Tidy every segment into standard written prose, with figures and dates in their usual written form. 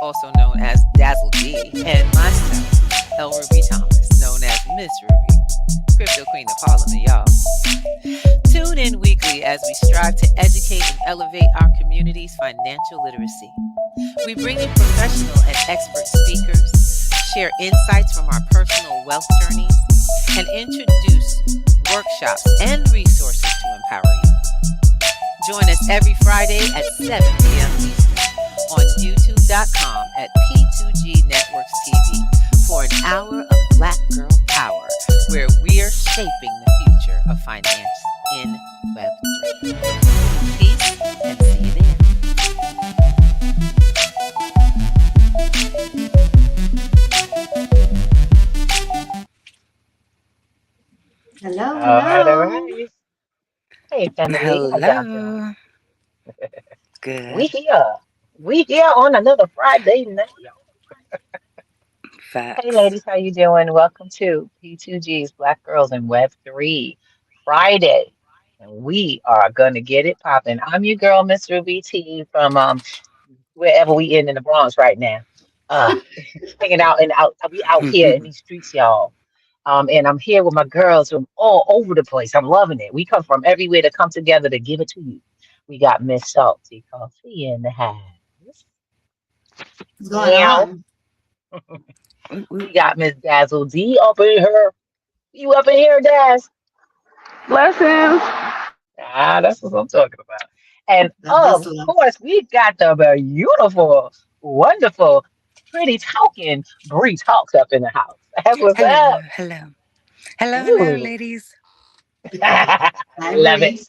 also known as Dazzle G, and myself, Elruby Thomas, known as Miss Ruby, Crypto Queen of Harlem, y'all. Tune in weekly as we strive to educate and elevate our community's financial literacy. We bring you professional and expert speakers, share insights from our personal wealth journeys, and introduce workshops and resources to empower you. Join us every Friday at 7 p.m. Eastern on youtube.com at P2G Networks TV for an hour of Black Girl Power, where we're shaping the future of finance in Web3. Peace and see you there. Hello, All right, all hello. right. Hey, family, how y'all doing? Hello. We Good. here. We here on another Friday night, y'all. Hey, Facts. ladies, how you doing? Welcome to P2G's Black Girls in Web 3 Friday. And we are gonna get it popping. I'm your girl, Miss Ruby T from wherever we in the Bronx right now. Uh hanging out and out we out here in these streets, y'all. And I'm here with my girls from all over the place. I'm loving it. We come from everywhere to come together to give it to you. We got Miss Salty Coffee in the house. What's going Meow. on? Oop, oop. We got Miss Dazzle D up in here. You up in here, Daz? Blessings. That's what I'm talking about. And The of hustler. course, we got the beautiful, wonderful, pretty talking Bree Talks up in the house. That's what's Hello, up. hello. Hello, hello, Ooh. ladies. I Hi, love it. Bree.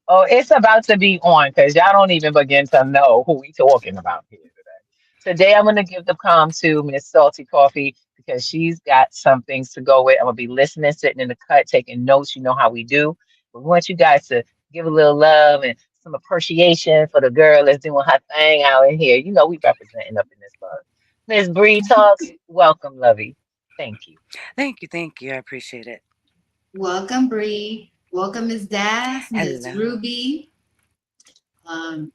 Oh, it's about to be on because y'all don't even begin to know who we talking about here today. Today, I'm going to give the palm to Miss Salty Coffee because she's got some things to go with. I'm going to be listening, sitting in the cut, taking notes. You know how we do. We want you guys to give a little love and some appreciation for the girl that's doing her thing out in here. You know, we representing up in this bug. Miss Bree Talks, welcome, lovey. Thank you. Thank you, thank you. I appreciate it. Welcome, Bree. Welcome, Ms. Daz, Ms. Hello. Ruby.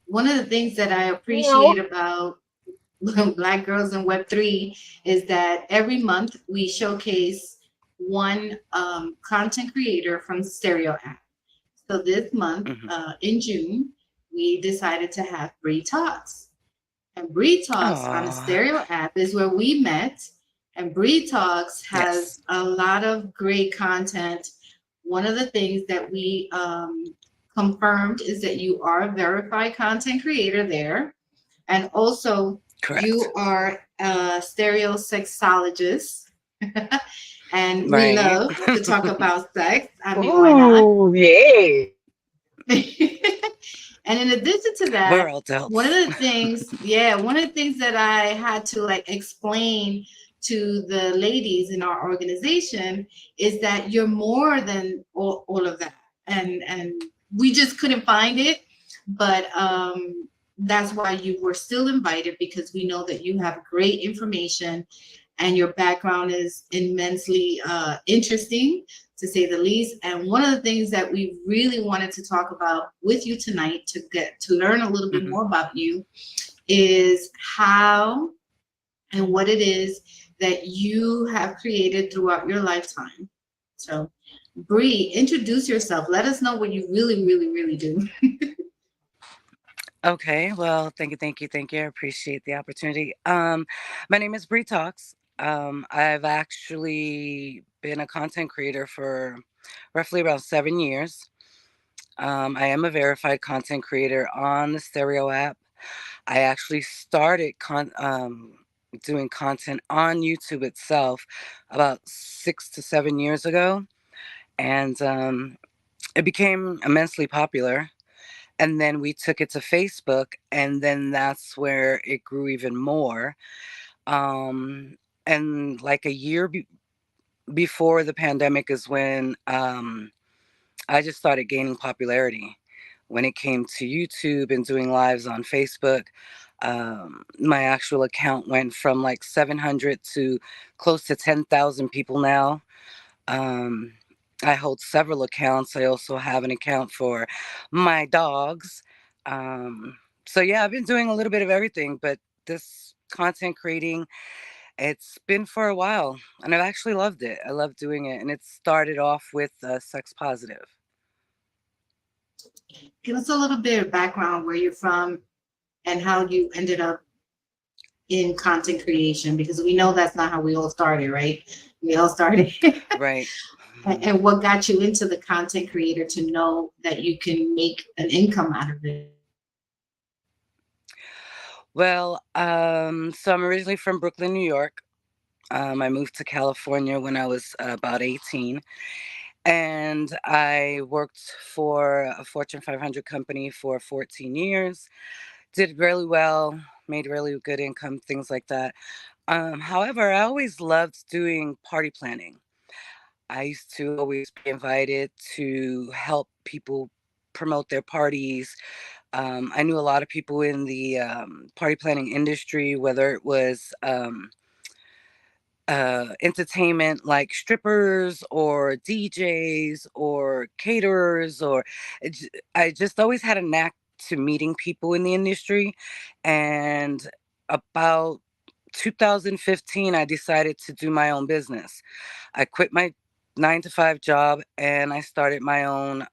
One of the things that I Meow. appreciate about Black Girls in Web3 is that every month we showcase one content creator from the Stereo app. So this month, Hmm. in June, we decided to have Bree Talks. And Bree Talks on the Oh, Stereo app is where we met. And Bree Talks has yes. a lot of great content. One of the things that we confirmed is that you are a verified content creator there. And also, Correct. you are a stereo sexologist. And we Right. love to talk about sex. I mean, why not? Ooh, yeah. And in addition to We're that, all one of adults. the things, yeah, one of the things that I had to like explain to the ladies in our organization is that you're more than all of that. And we just couldn't find it. But that's why you were still invited because we know that you have great information and your background is immensely interesting to say the least. And one of the things that we really wanted to talk about with you tonight to get to learn a little bit Hmm. more about you is how and what it is that you have created throughout your lifetime. So, Bree, introduce yourself. Let us know what you really, really, really do. Okay. Well, thank you, thank you, thank you. I appreciate the opportunity. My name is Bree Talks. I've actually been a content creator for roughly around 7 years. I am a verified content creator on the Stereo app. I actually started doing content on YouTube itself about 6 to 7 years ago, and it became immensely popular. And then we took it to Facebook, and then that's where it grew even more. Um, and like a year before the pandemic is when I just started gaining popularity when it came to YouTube and doing lives on Facebook. My actual account went from like 700 to close to 10,000 people now. Um, I hold several accounts. I also have an account for my dogs. Um, so yeah, I've been doing a little bit of everything, but this content creating. It's been for a while, and I've actually loved it. I love doing it, and it started off with Sex Positive. Give us a little bit of background where you're from and how you ended up in content creation, because we know that's not how we all started, right? We all started. Right. And what got you into the content creator to know that you can make an income out of it? Well, so I'm originally from Brooklyn, New York. I moved to California when I was about 18, and I worked for a Fortune 500 company for 14 years. Did really well, made really good income, things like that. However, I always loved doing party planning. I used to always be invited to help people promote their parties. I knew a lot of people in the party planning industry, whether it was entertainment like strippers or DJs or caterers, or I just always had a knack to meeting people in the industry. And about 2015, I decided to do my own business. I quit my 9 to 5 job and I started my own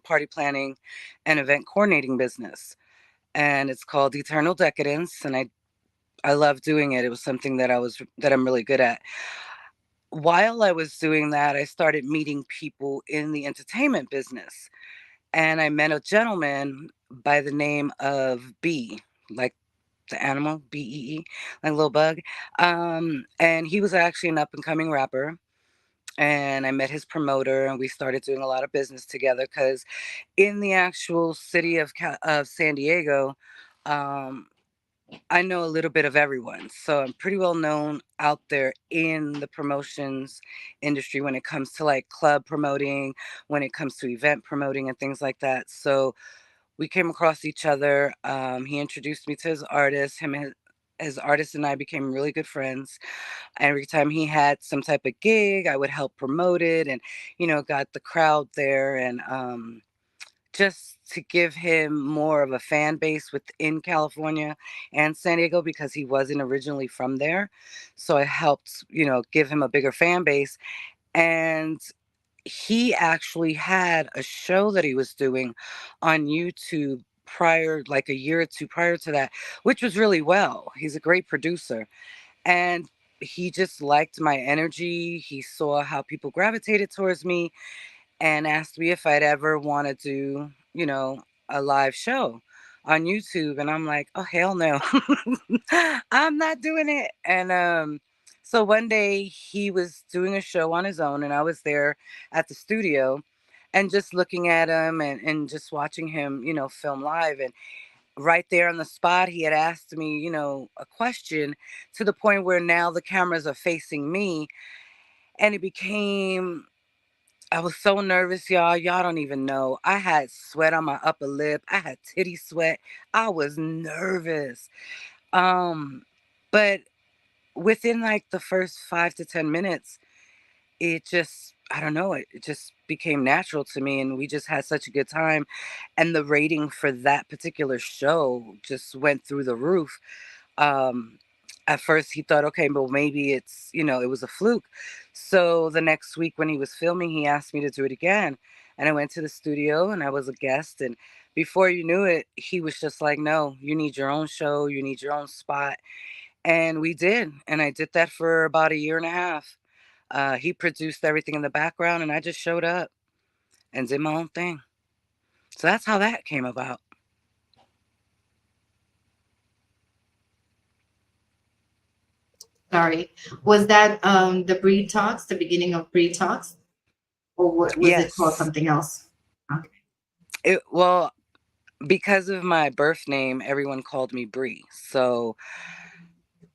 party planning and event coordinating business. And it's called Eternal Decadence. And I love doing it. It was something that I'm really good at. While I was doing that, I started meeting people in the entertainment business. And I met a gentleman by the name of B, like the animal, BEE, like a little bug. And he was actually an up and coming rapper. And I met his promoter, and we started doing a lot of business together because in the actual city of San Diego, um, I know a little bit of everyone. So I'm pretty well known out there in the promotions industry when it comes to like club promoting, when it comes to event promoting and things like that. So we came across each other. He introduced me to his artist. His artist and I became really good friends. Every time he had some type of gig, I would help promote it and, got the crowd there. And just to give him more of a fan base within California and San Diego because he wasn't originally from there. So I helped, give him a bigger fan base. And he actually had a show that he was doing on YouTube prior, like a year or two prior to that, which was really well. He's a great producer. And he just liked my energy. He saw how people gravitated towards me and asked me if I'd ever want to do, a live show on YouTube. And I'm like, oh, hell no. I'm not doing it. And so one day he was doing a show on his own, and I was there at the studio and just looking at him and just watching him, film live. And right there on the spot, he had asked me, a question to the point where now the cameras are facing me. And it became I was so nervous, y'all. Y'all don't even know. I had sweat on my upper lip. I had titty sweat. I was nervous. Um, but within like the first 5 to 10 minutes, it just, I don't know, it just became natural to me. And we just had such a good time. And the rating for that particular show just went through the roof. Um, at first he thought, okay, well, maybe it's, it was a fluke. So the next week when he was filming, he asked me to do it again. And I went to the studio and I was a guest. And before you knew it, he was just like, no, you need your own show. You need your own spot. And we did. And I did that for about a year and a half. He produced everything in the background and I just showed up and did my own thing. So that's how that came about. Sorry. Was that the Breed Talks, the beginning of Breed Talks? Or what was it called Yes. something else? Okay. Well, because of my birth name, everyone called me Bree. So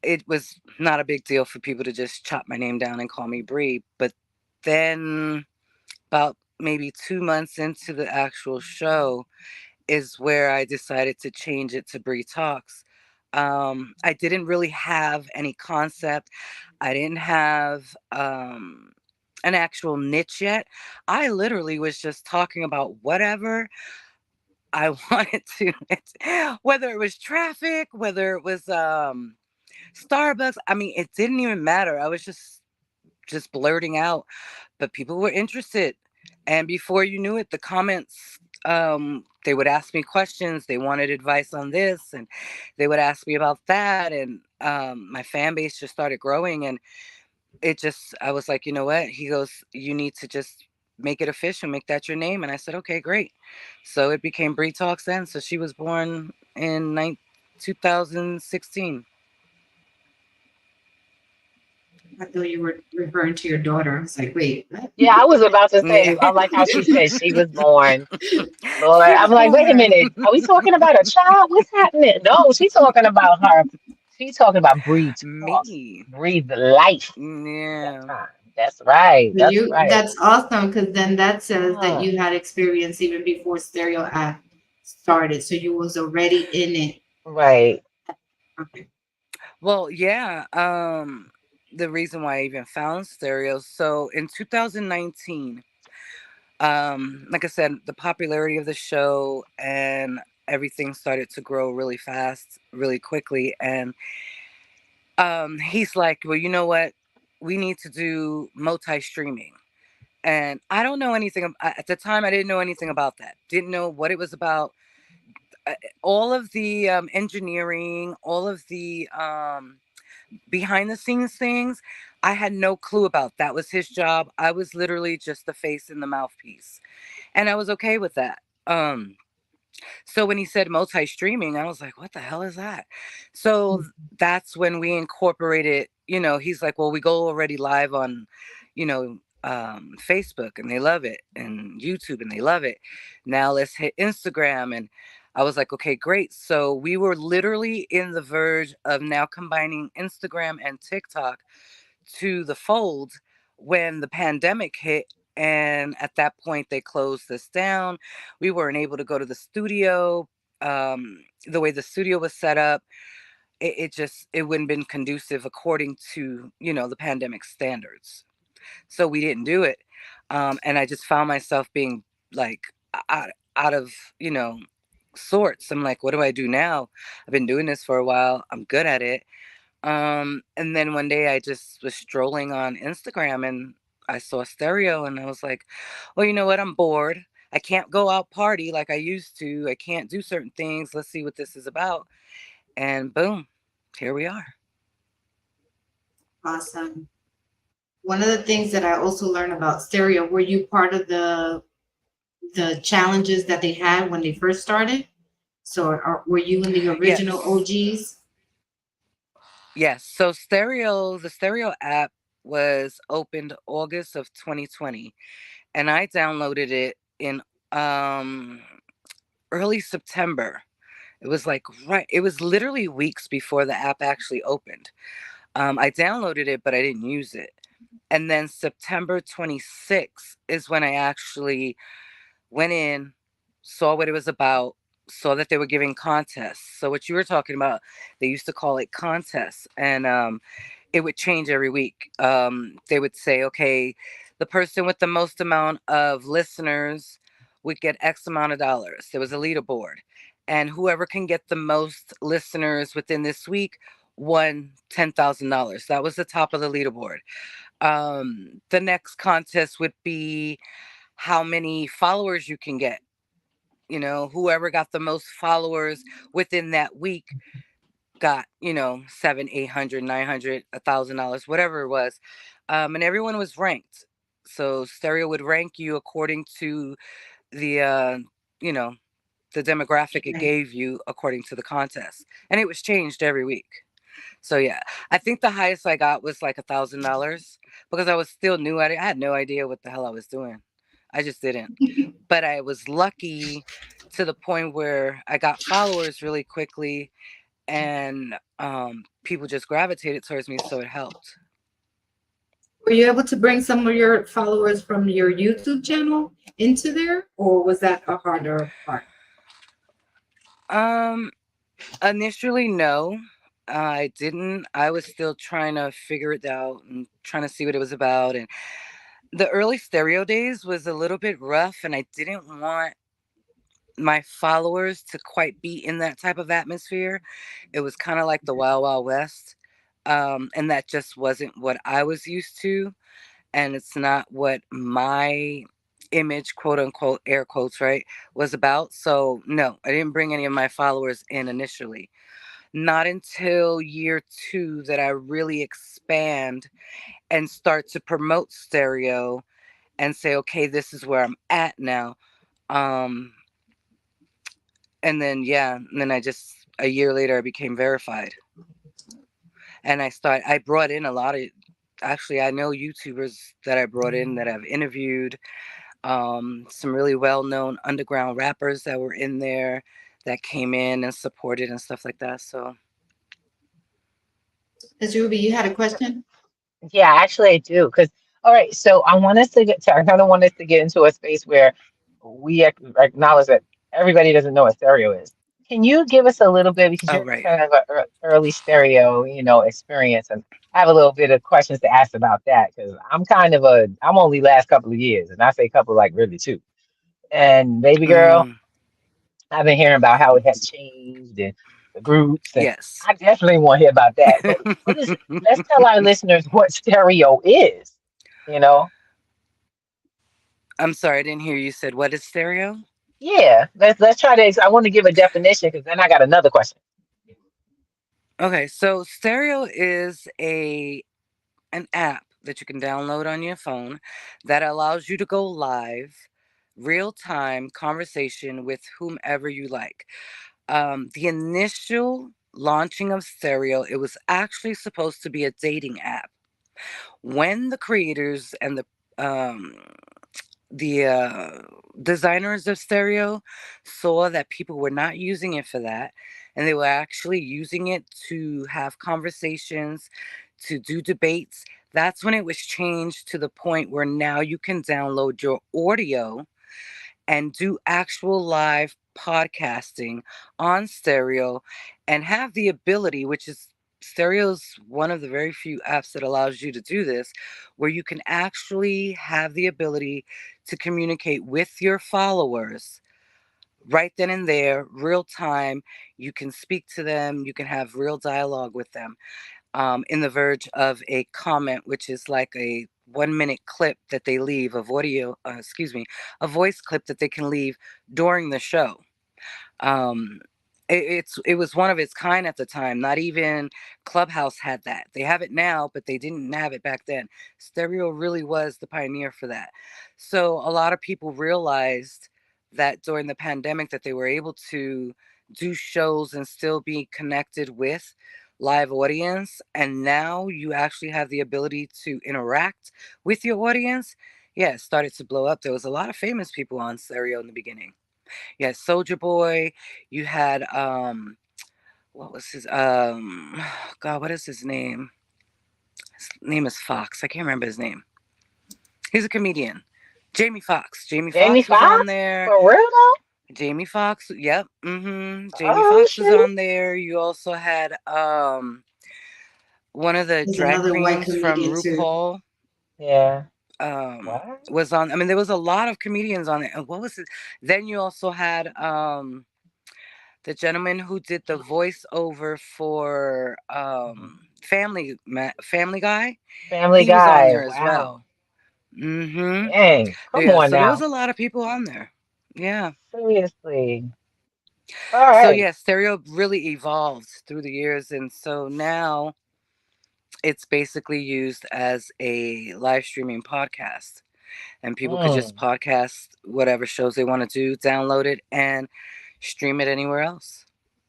it was not a big deal for people to just chop my name down and call me Bree. But then, about maybe 2 months into the actual show, is where I decided to change it to Bree Talks. I didn't really have any concept. I didn't have an actual niche yet. I literally was just talking about whatever I wanted to, whether it was traffic, whether it was Starbucks. I mean, it didn't even matter. I was just blurting out, but people were interested. And before you knew it, the comments, they would ask me questions. They wanted advice on this, and they would ask me about that. And my fan base just started growing. And I was like, you know what? He goes, you need to just make it official, make that your name. And I said, okay, great. So it became Bree Talks then. So she was born in 2016. I thought you were referring to your daughter. I was like, wait, what? Yeah, I was about to Yeah. say, I like how she said she was born. Lord, She I'm was like, wait a born. minute. Are we talking about a child? What's happening? No, she's talking about her. She's talking about breathe talks, Me. breathe life that Yeah. time. That's right. That's You right. that's awesome because then that says that Ah, you had experience even before Stereo app started. So you was already in it. right. Okay. Well, yeah. The reason why I even found stereo. So in 2019, like I said, the popularity of the show and everything started to grow really fast, really quickly. And he's like, well, you know what? We need to do multi streaming. And I don't know anything at the time. I didn't know anything about that. Didn't know what it was about. All of the engineering, all of the behind the scenes things, I had no clue about. That was his job. I was literally just the face and the mouthpiece, and I was okay with that. So when he said multi-streaming, I was like, what the hell is that? So that's when we incorporated, he's like, well, we go already live on, Facebook, and they love it, and YouTube, and they love it. Now let's hit Instagram. And I was like, okay, great. So we were literally in the verge of now combining Instagram and TikTok to the fold when the pandemic hit. And at that point, they closed this down. We weren't able to go to the studio. The way the studio was set up, it wouldn't been conducive according to, the pandemic standards. So we didn't do it. And I just found myself being like out, out of, sorts. I'm like, what do I do now? I've been doing this for a while. I'm good at it. And then one day I just was strolling on Instagram and I saw stereo and I was like, well, you know what? I'm bored. I can't go out party like I used to. I can't do certain things. Let's see what this is about. And boom, here we are. Awesome. One of the things that I also learned about Stereo, were you part of the challenges that they had when they first started? So were you in the original Yes. OGs? Yes. So the stereo app was opened August of 2020 and I downloaded it in um early September. It was like it was literally weeks before the app actually opened. I downloaded it, but I didn't use it. And then September 26th is when I actually went in, saw what it was about, saw that they were giving contests. So what you were talking about, they used to call it contests, and it would change every week. They would say, okay, the person with the most amount of listeners would get X amount of dollars. There was a leaderboard, and whoever can get the most listeners within this week won $10,000. That was the top of the leaderboard. The next contest would be how many followers you can get. Whoever got the most followers within that week got, seven, 800, 900, $1,000, whatever it was. And everyone was ranked. So stereo would rank you according to the, you know, the demographic it Right. gave you according to the contest. And it was changed every week. So yeah, I think the highest I got was like $1,000 because I was still new at it. I had no idea what the hell I was doing. I just didn't. But I was lucky to the point where I got followers really quickly, and people just gravitated towards me, so it helped. Were you able to bring some of your followers from your YouTube channel into there, or was that a harder part? Um, Initially, no, I didn't. I was still trying to figure it out and trying to see what it was about. And the early stereo days was a little bit rough, and I didn't want my followers to quite be in that type of atmosphere. It was kind of like the Wild Wild West. And that just wasn't what I was used to, and it's not what my image, quote unquote, air quotes, right, was about. So no, I didn't bring any of my followers in initially. Not until year two that I really expand and start to promote stereo and say, okay, this is where I'm at now. Um, and then yeah, and then I just a year later I became verified, and I brought in a lot of, actually I know YouTubers that I brought in that I've interviewed, some really well known underground rappers that were in there that came in and supported and stuff like that. So Ms. Ruby, you had a question? Yeah, actually, I do. Because, all right, so I want us to get to, I kind of want us to get into a space where we acknowledge that everybody doesn't know what stereo is. Can you give us a little bit, because oh you're right. kind of an early stereo, experience, and I have a little bit of questions to ask about that because I'm only last couple of years, and I say couple like really two. And baby girl, Mm, I've been hearing about how it has changed and the groups, and yes. I definitely want to hear about that. But let's tell our listeners what stereo is, you know? I'm sorry, I didn't hear you said what is stereo. Yeah, let's try to. I want to give a definition because then I got another question. Okay, so stereo is a an app that you can download on your phone that allows you to go live, real time conversation with whomever you like. The initial launching of stereo, it was actually supposed to be a dating app. When the creators and um, the designers of stereo saw that people were not using it for that, and they were actually using it to have conversations, to do debates, that's when it was changed to the point where now you can download your audio and do actual live podcasting on stereo and have the ability, which is stereo's one of the very few apps that allows you to do this, where you can actually have the ability to communicate with your followers right then and there, real time. You can speak to them, you can have real dialogue with them, in the verge of a comment, which is like a 1 minute clip that they leave of audio, excuse me, a voice clip that they can leave during the show. Um, it was one of its kind at the time. Not even Clubhouse had that. They have it now, but they didn't have it back then. Stereo really was the pioneer for that. So a lot of people realized that during the pandemic that they were able to do shows and still be connected with live audience, and now you actually have the ability to interact with your audience. Yeah, it started to blow up. There was a lot of famous people on stereo in the beginning. Yeah, Soldier Boy. You had what was his God, what is his name? His name is Fox. I can't remember his name. He's a comedian. Jamie Foxx. Jamie Jamie Foxx was on Foxx? there. For real though? Jamie Foxx. Yep. Jamie Oh Foxx was shit. on there. You also had one of the There's drag another white queens from comedian too. RuPaul Yeah. um What? was on. I mean, there was a lot of comedians on there. And what was it? Then you also had the gentleman who did the voiceover for Family Guy. Family He was on Guy. there as well. Wow. Mm-hmm. Dang. Come Yeah, on so there was now. a lot of people on there. Yeah. Seriously. All So right. yeah, stereo really evolved through the years, and so now it's basically used as a live streaming podcast, and people could just Mm. podcast whatever shows they want to do, download it, and stream it anywhere else.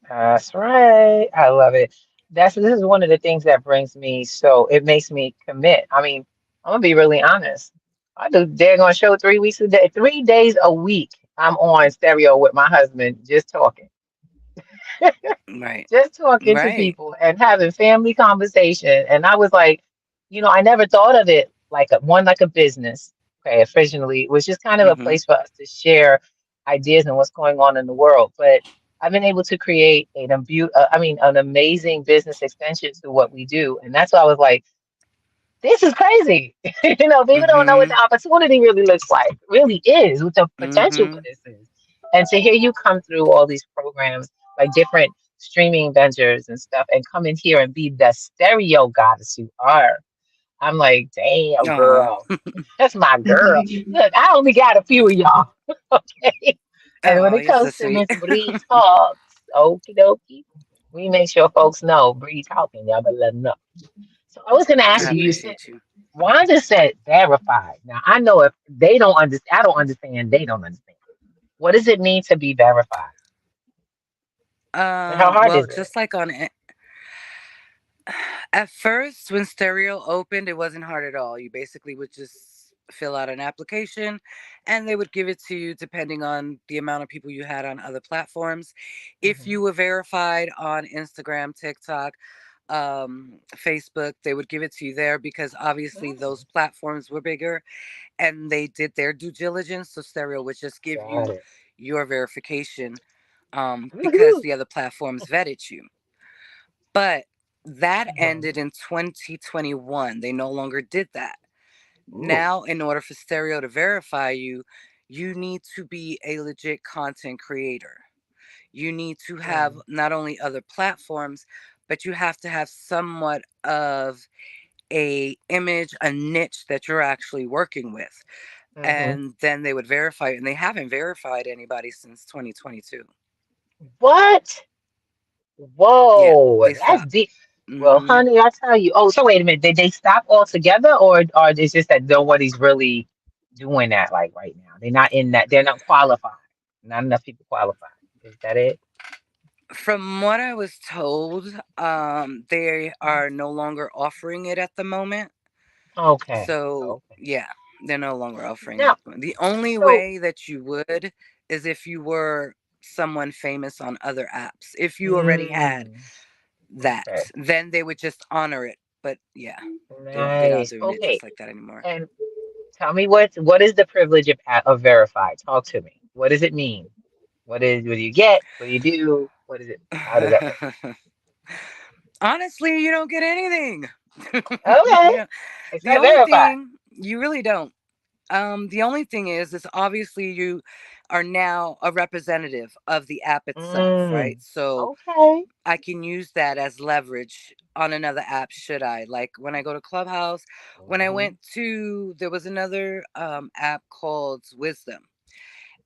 That's right. I love it. This is one of the things that brings me, so it makes me commit. I mean, I'm gonna be really honest. I do they're gonna show 3 weeks a day, 3 days a week. I'm on stereo with my husband, Right. just talking to Right. people and having family conversation. And I was like, I never thought of it like like a business. Okay, originally it was just kind of a Mm-hmm. place for us to share ideas and what's going on in the world. But I've been able to create an amazing business extension to what we do, and that's why I was like, this is crazy. People don't know what Mm-hmm. the opportunity really looks like, really is, what the potential for Mm-hmm. this is. And to hear you come through all these programs, like different streaming vendors and stuff and come in here and be the stereo goddess you are. I'm like, damn, Aw. girl, that's my girl. Look, I only got a few of y'all. Okay. And when Oh, it you're so comes to sweet. Miss Bree Talks, okie dokie, we make sure folks know Bree talking. Y'all better let them know. So I was going to I ask you, you said, appreciate you. Wanda said verified. Now, I know if they don't understand, I don't understand, they don't understand. What does it mean to be verified? And how hard Well, is it? just like at first, when Stereo opened, it wasn't hard at all. You basically would just fill out an application and they would give it to you depending on the amount of people you had on other platforms. If Hmm. you were verified on Instagram, TikTok, Facebook, they would give it to you there because obviously those Mm, platforms were bigger and they did their due diligence. So Stereo would just give got you it. your verification because Woohoo. the other platforms vetted you. But that Mhm. ended in 2021. They no longer did that. Ooh. Now, in order for Stereo to verify you, you need to be a legit content creator. You need to have Mm, not only other platforms, but you have to have somewhat of a image, a niche that you're actually working with. mhm. And then they would verify it. And they haven't verified anybody since 2022. What? Yeah, Whoa, they that's stopped. deep. Well, Hmm. honey, I tell you. Oh, so wait a minute. Did they stop altogether, or it's just that nobody's really doing that like right now? They're not in that. They're not qualified. Not enough people qualified. Is that it? From what I was told, they are no longer offering it at the moment. Okay. So Okay. yeah, they're no longer offering it Now, at the moment. The only so, way that you would is if you were someone famous on other apps. If you already had mm, that, okay. then they would just honor it. But yeah, they're not Nice. doing it Okay. just like that anymore. And tell me what is the privilege of verified? Talk to me. What does it mean? What do you get? What do you do? What is it? How does that work? Honestly, you don't get anything. Okay. You know, the Except only verified. thing you really don't. The only thing is obviously you are now a representative of the app itself, right? Mm. So Okay. I can use that as leverage on another app should I. Like when I go to Clubhouse, when I Hmm. went to, there was another app called Wisdom,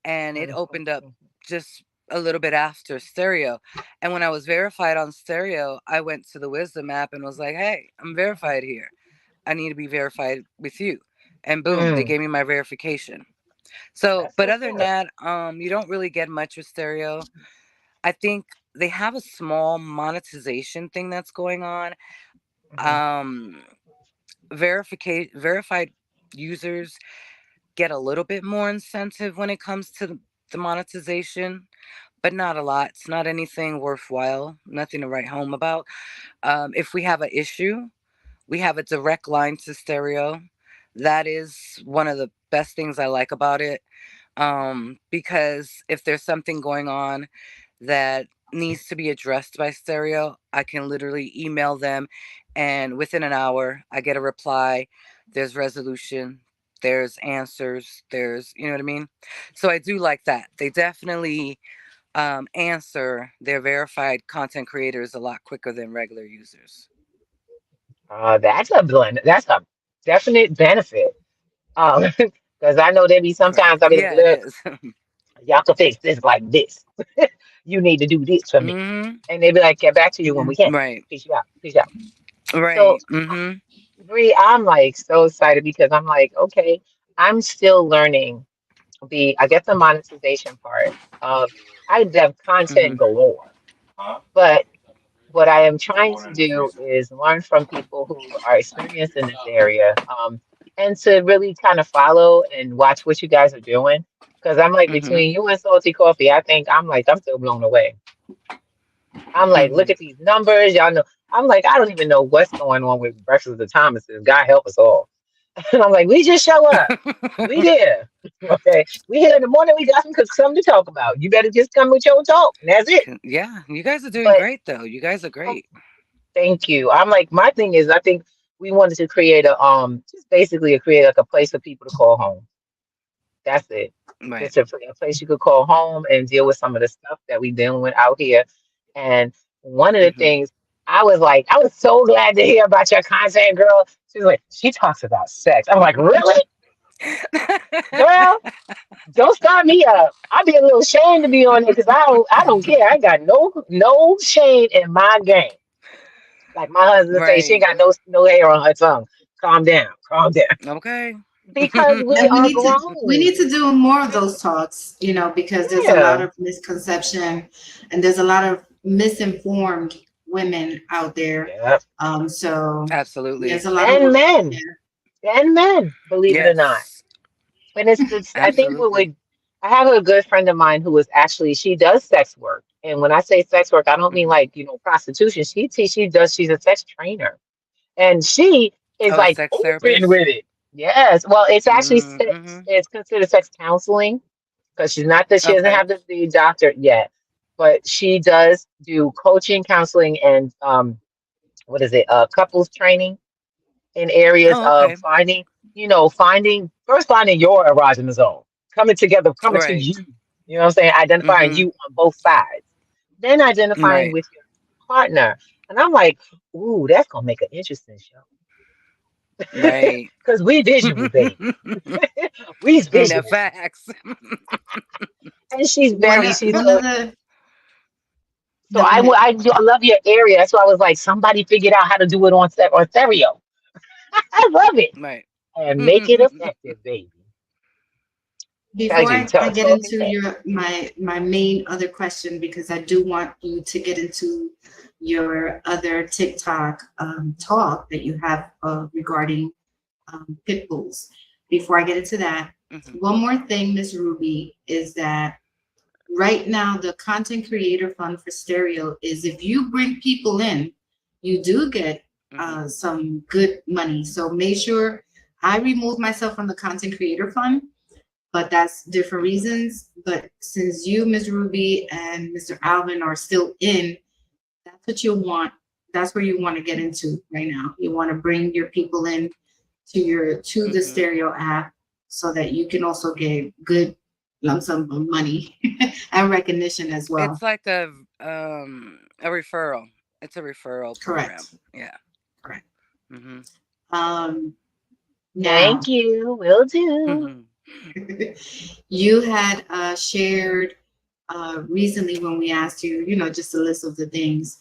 and it opened up Hmm. just a little bit after Stereo. And when I was verified on Stereo, I went to the Wisdom app and was like, hey, I'm verified here. I need to be verified with you. And boom, they Mm. gave me my verification. So, That's but what's other than up. that, you don't really get much with Stereo. I think they have a small monetization thing that's going on. Hmm. Um, verified users get a little bit more incentive when it comes to the monetization, but not a lot. It's not anything worthwhile, nothing to write home about. If we have an issue, we have a direct line to Stereo. That is one of the best things I like about it. Because if there's something going on that needs to be addressed by Stereo, I can literally email them, and within an hour, I get a reply. There's resolution, there's answers, there's, you know what I mean? So I do like that. They definitely answer their verified content creators a lot quicker than regular users. That's a blend. That's a definite benefit. Because I know there be sometimes Correct. I be like, Yeah, it look, is. y'all can fix this like this. You need to do this for me. Hmm. And they be like, get back to you when we can. Right. Peace you out. Peace out. So, Right. Hmm. Bree, I'm like so excited because I'm like, okay, I'm still learning I guess the monetization part of I have content Hmm. galore, but what I am trying to do is learn from people who are experienced in this area, and to really kind of follow and watch what you guys are doing. Because I'm like Hmm. between you and Salty Coffee, I think I'm still blown away. I'm like, look Hmm. at these numbers, y'all know. I'm like, I don't even know what's going on with Breakfast of the Thomases. God help us all. And I'm like, we just show up. We there. Okay. We here in the morning. We got something to talk about. You better just come with your talk. And that's it. Yeah, you guys are doing But great though. You guys are oh, great. thank you. I'm like, my thing is, I think we wanted to create just basically create like a place for people to call home. That's it. Right. Just a place you could call home and deal with some of the stuff that we dealing with out here. And one of the Mhm. things I was like, I was so glad to hear about your content, girl. She's like, she talks about sex. I'm like, really, girl? Don't start me up. I'd be a little ashamed to be on there because I don't care. I ain't got no shame in my game. Like my husband say, she ain't Right. got no hair on her tongue. Calm down, calm down. Okay. Because we And are we grown. need to do more of those talks, because there's a lot Yeah, of misconception and there's a lot of misinformed women out there. yeah. So Absolutely. there's a lot of And work. men. And men, believe it or not. Yes. And it's I think what Absolutely. would I have a good friend of mine who is actually she does sex work. And when I say sex work, I don't mean Mhm. like, prostitution. She's a sex trainer. And she is Oh, a like sex open therapist? with it. Yes. Well, it's actually sex. Mhm. It's considered sex counseling because she doesn't Okay. have to be a doctor yet, but she does do coaching, counseling, and what is it? Couples training in areas Oh, of okay. finding your erogenous zone, coming to Right. you. You know what I'm saying? Identifying Mhm. you on both sides, then identifying Right. with your partner. And I'm like, ooh, that's gonna make an interesting show Right. because we visual, baby. We The visual. facts. And she's One of the so no, go ahead. I love your area. That's why I was like, somebody figured out how to do it on stereo. I love it Right. and make it effective, baby. Tell Before you, I tell get talk and into text. my main other question, because I do want you to get into your other TikTok talk that you have regarding pit bulls. Before I get into that, Mhm. one more thing, Miss Ruby, is that right now the content creator fund for stereo is if you bring people in, you do get Mhm. some good money. So make sure I remove myself from the content creator fund, but that's different Mhm. reasons. But since you, Ms. Ruby, and Mr. Alvin are still in, that's what you want. That's where you want to get into right now. You want to bring your people in to the Mhm. stereo app so that you can also get good lump sum of money and recognition as well. It's like a referral. It's a referral program. Correct. Yeah. Correct. Mhm. Um, Thank now, you. Will do. Mhm. you had shared recently when we asked you, just a list of the things.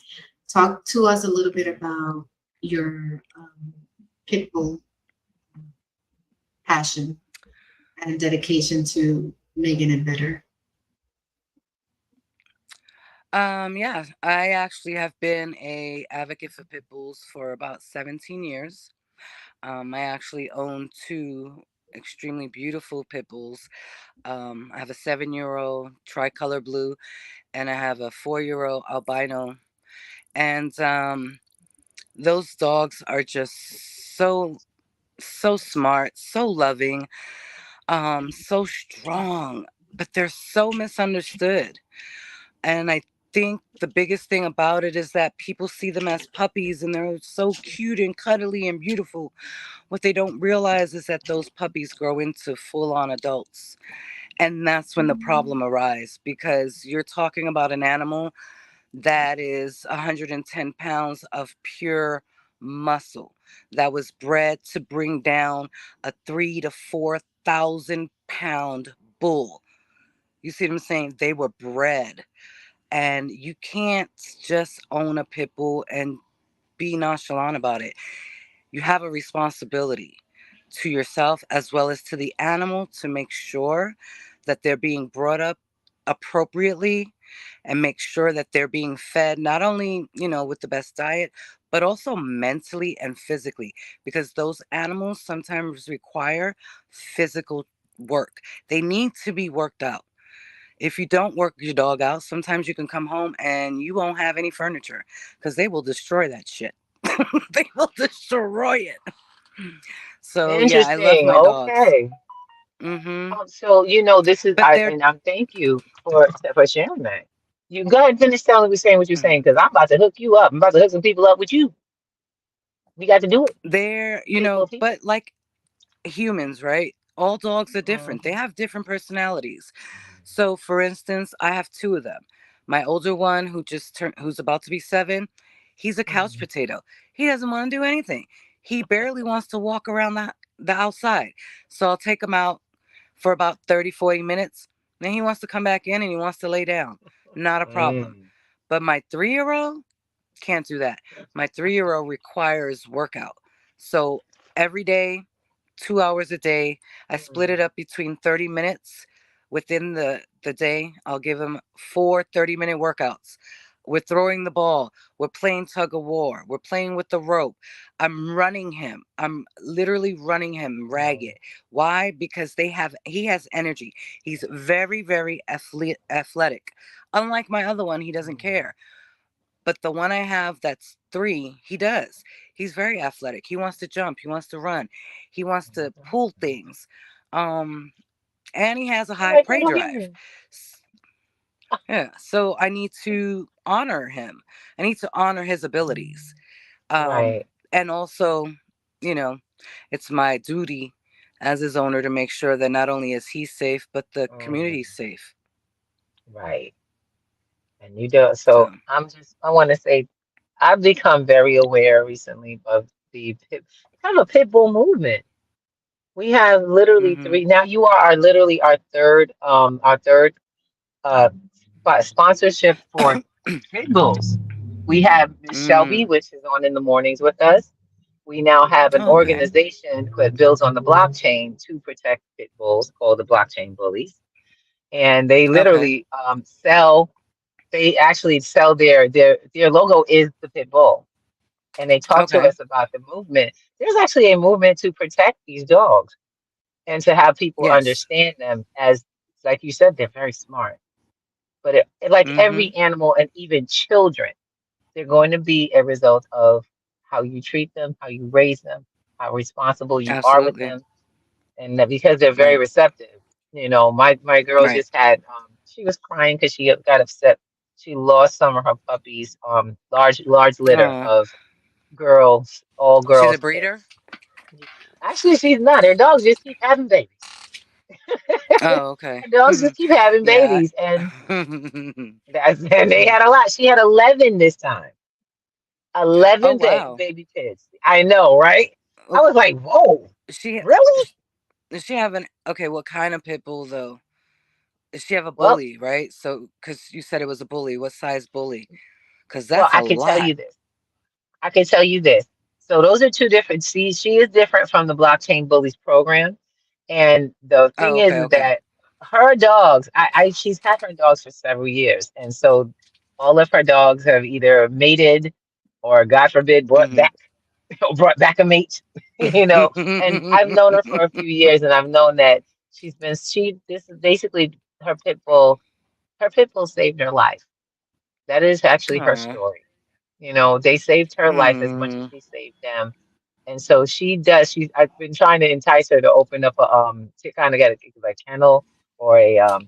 Talk to us a little bit Mhm. about your Pitbull passion and dedication to making it better. Yeah, I actually have been a advocate for pit bulls for about 17 years. I actually own two extremely beautiful pit bulls. I have a 7-year-old tricolor blue, and I have a 4-year-old albino. And those dogs are just so smart, so loving, so strong, but they're so misunderstood. And I think the biggest thing about it is that people see them as puppies and they're so cute and cuddly and beautiful. What they don't realize is that those puppies grow into full on adults. And that's when the problem arises, because you're talking about an animal that is 110 pounds of pure muscle that was bred to bring down a 3 to 4 thousand pound bull. You see what I'm saying? They were bred, and you can't just own a pit bull and be nonchalant about it. You have a responsibility to yourself as well as to the animal to make sure that they're being brought up appropriately, and make sure that they're being fed not only, with the best diet, but also mentally and physically, because those animals sometimes require physical work. They need to be worked out. If you don't work your dog out, sometimes you can come home and you won't have any furniture because they will destroy that shit. They will destroy it. So yeah, I love Interesting. my dogs. Okay. Mhm. So this is But they're I'm thank you for sharing that. You go ahead and finish telling me saying what you're saying mhm. because I'm about to hook you up. I'm about to hook some people up with you. We got to do it. They're, People are people. but like humans, right? All dogs are different. They Mhm. have different personalities. So for instance, I have two of them. My older one, who's about to be 7, he's a couch Mhm. potato. He doesn't want to do anything. He barely wants to walk around the outside. So I'll take him out for about 30, 40 minutes. Then he wants to come back in and he wants to lay down. Not a problem. Mm. But my 3-year-old can't do that. My 3-year-old requires workout. So every day, 2 hours a day, I split it Mm. up between 30 minutes within the day. I'll give him 4 30-minute workouts. We're throwing the ball. We're playing tug of war. We're playing with the rope. I'm running him. I'm literally running him Wow. ragged. Why? Because he has energy. He's very, very athletic. Unlike my other one, he doesn't Mm. care. But the one I have that's 3, he does. He's very athletic. He wants to jump. He wants to run. He wants Oh, to that's pull awesome. things. And he has a I high like prey little drive. hands. Yeah. So I need to honor him. I need to honor his abilities. Right. And also, you know, it's my duty as his owner to make sure that not only is he safe, but the Mm. community's safe. Right. And you do. So So, I want to say, I've become very aware recently of the kind of a pit bull movement. We have literally mm-hmm. 3. Now you are literally our third uh sponsorship for pit bulls. We have Miss Shelby, Mm. which is on in the mornings with us. We now have an Oh, okay. organization that builds on the blockchain to protect pit bulls called the Blockchain Bullies. And they Okay. literally they actually sell their logo is the pit bull. And they talk to Okay. us about the movement. There's actually a movement to protect these dogs and to have people Yes. understand them as, like you said, they're very smart. But like Mm-hmm. every animal and even children, they're going to be a result of how you treat them, how you raise them, how responsible you are with Absolutely. them, and that because they're very Right. receptive. My girl Right. just had she was crying because she got upset. She lost some of her puppies, large litter Oh, of girls, all she's a girls breeder. pits. Actually, she's not. Her dogs just keep having babies. Oh, okay. Her dogs just keep having Yeah. babies, and they had a lot. She had 11 this time. Oh 11 wow. baby pits. I know, right? I Oh, was like, whoa, she really? does she have an okay? What kind of pit bull though? Does she have a Well, bully? Right. So, because you said it was a bully. What size bully? Because well, that's a lot. I can tell you this. So those are two different. See, she is different from the Blockchain Bullies program. And the thing Oh, okay. is Okay. that her dogs, she's had her dogs for several years. And so all of her dogs have either mated or, God forbid, Mm-hmm. brought back a mate, And I've known her for a few years and I've known that this is basically her pit bull saved her life. That is actually her Oh. story. They saved her life as much as Mm-hmm. she saved them. And so she does. I've been trying to entice her to open up to kind of get a kennel or a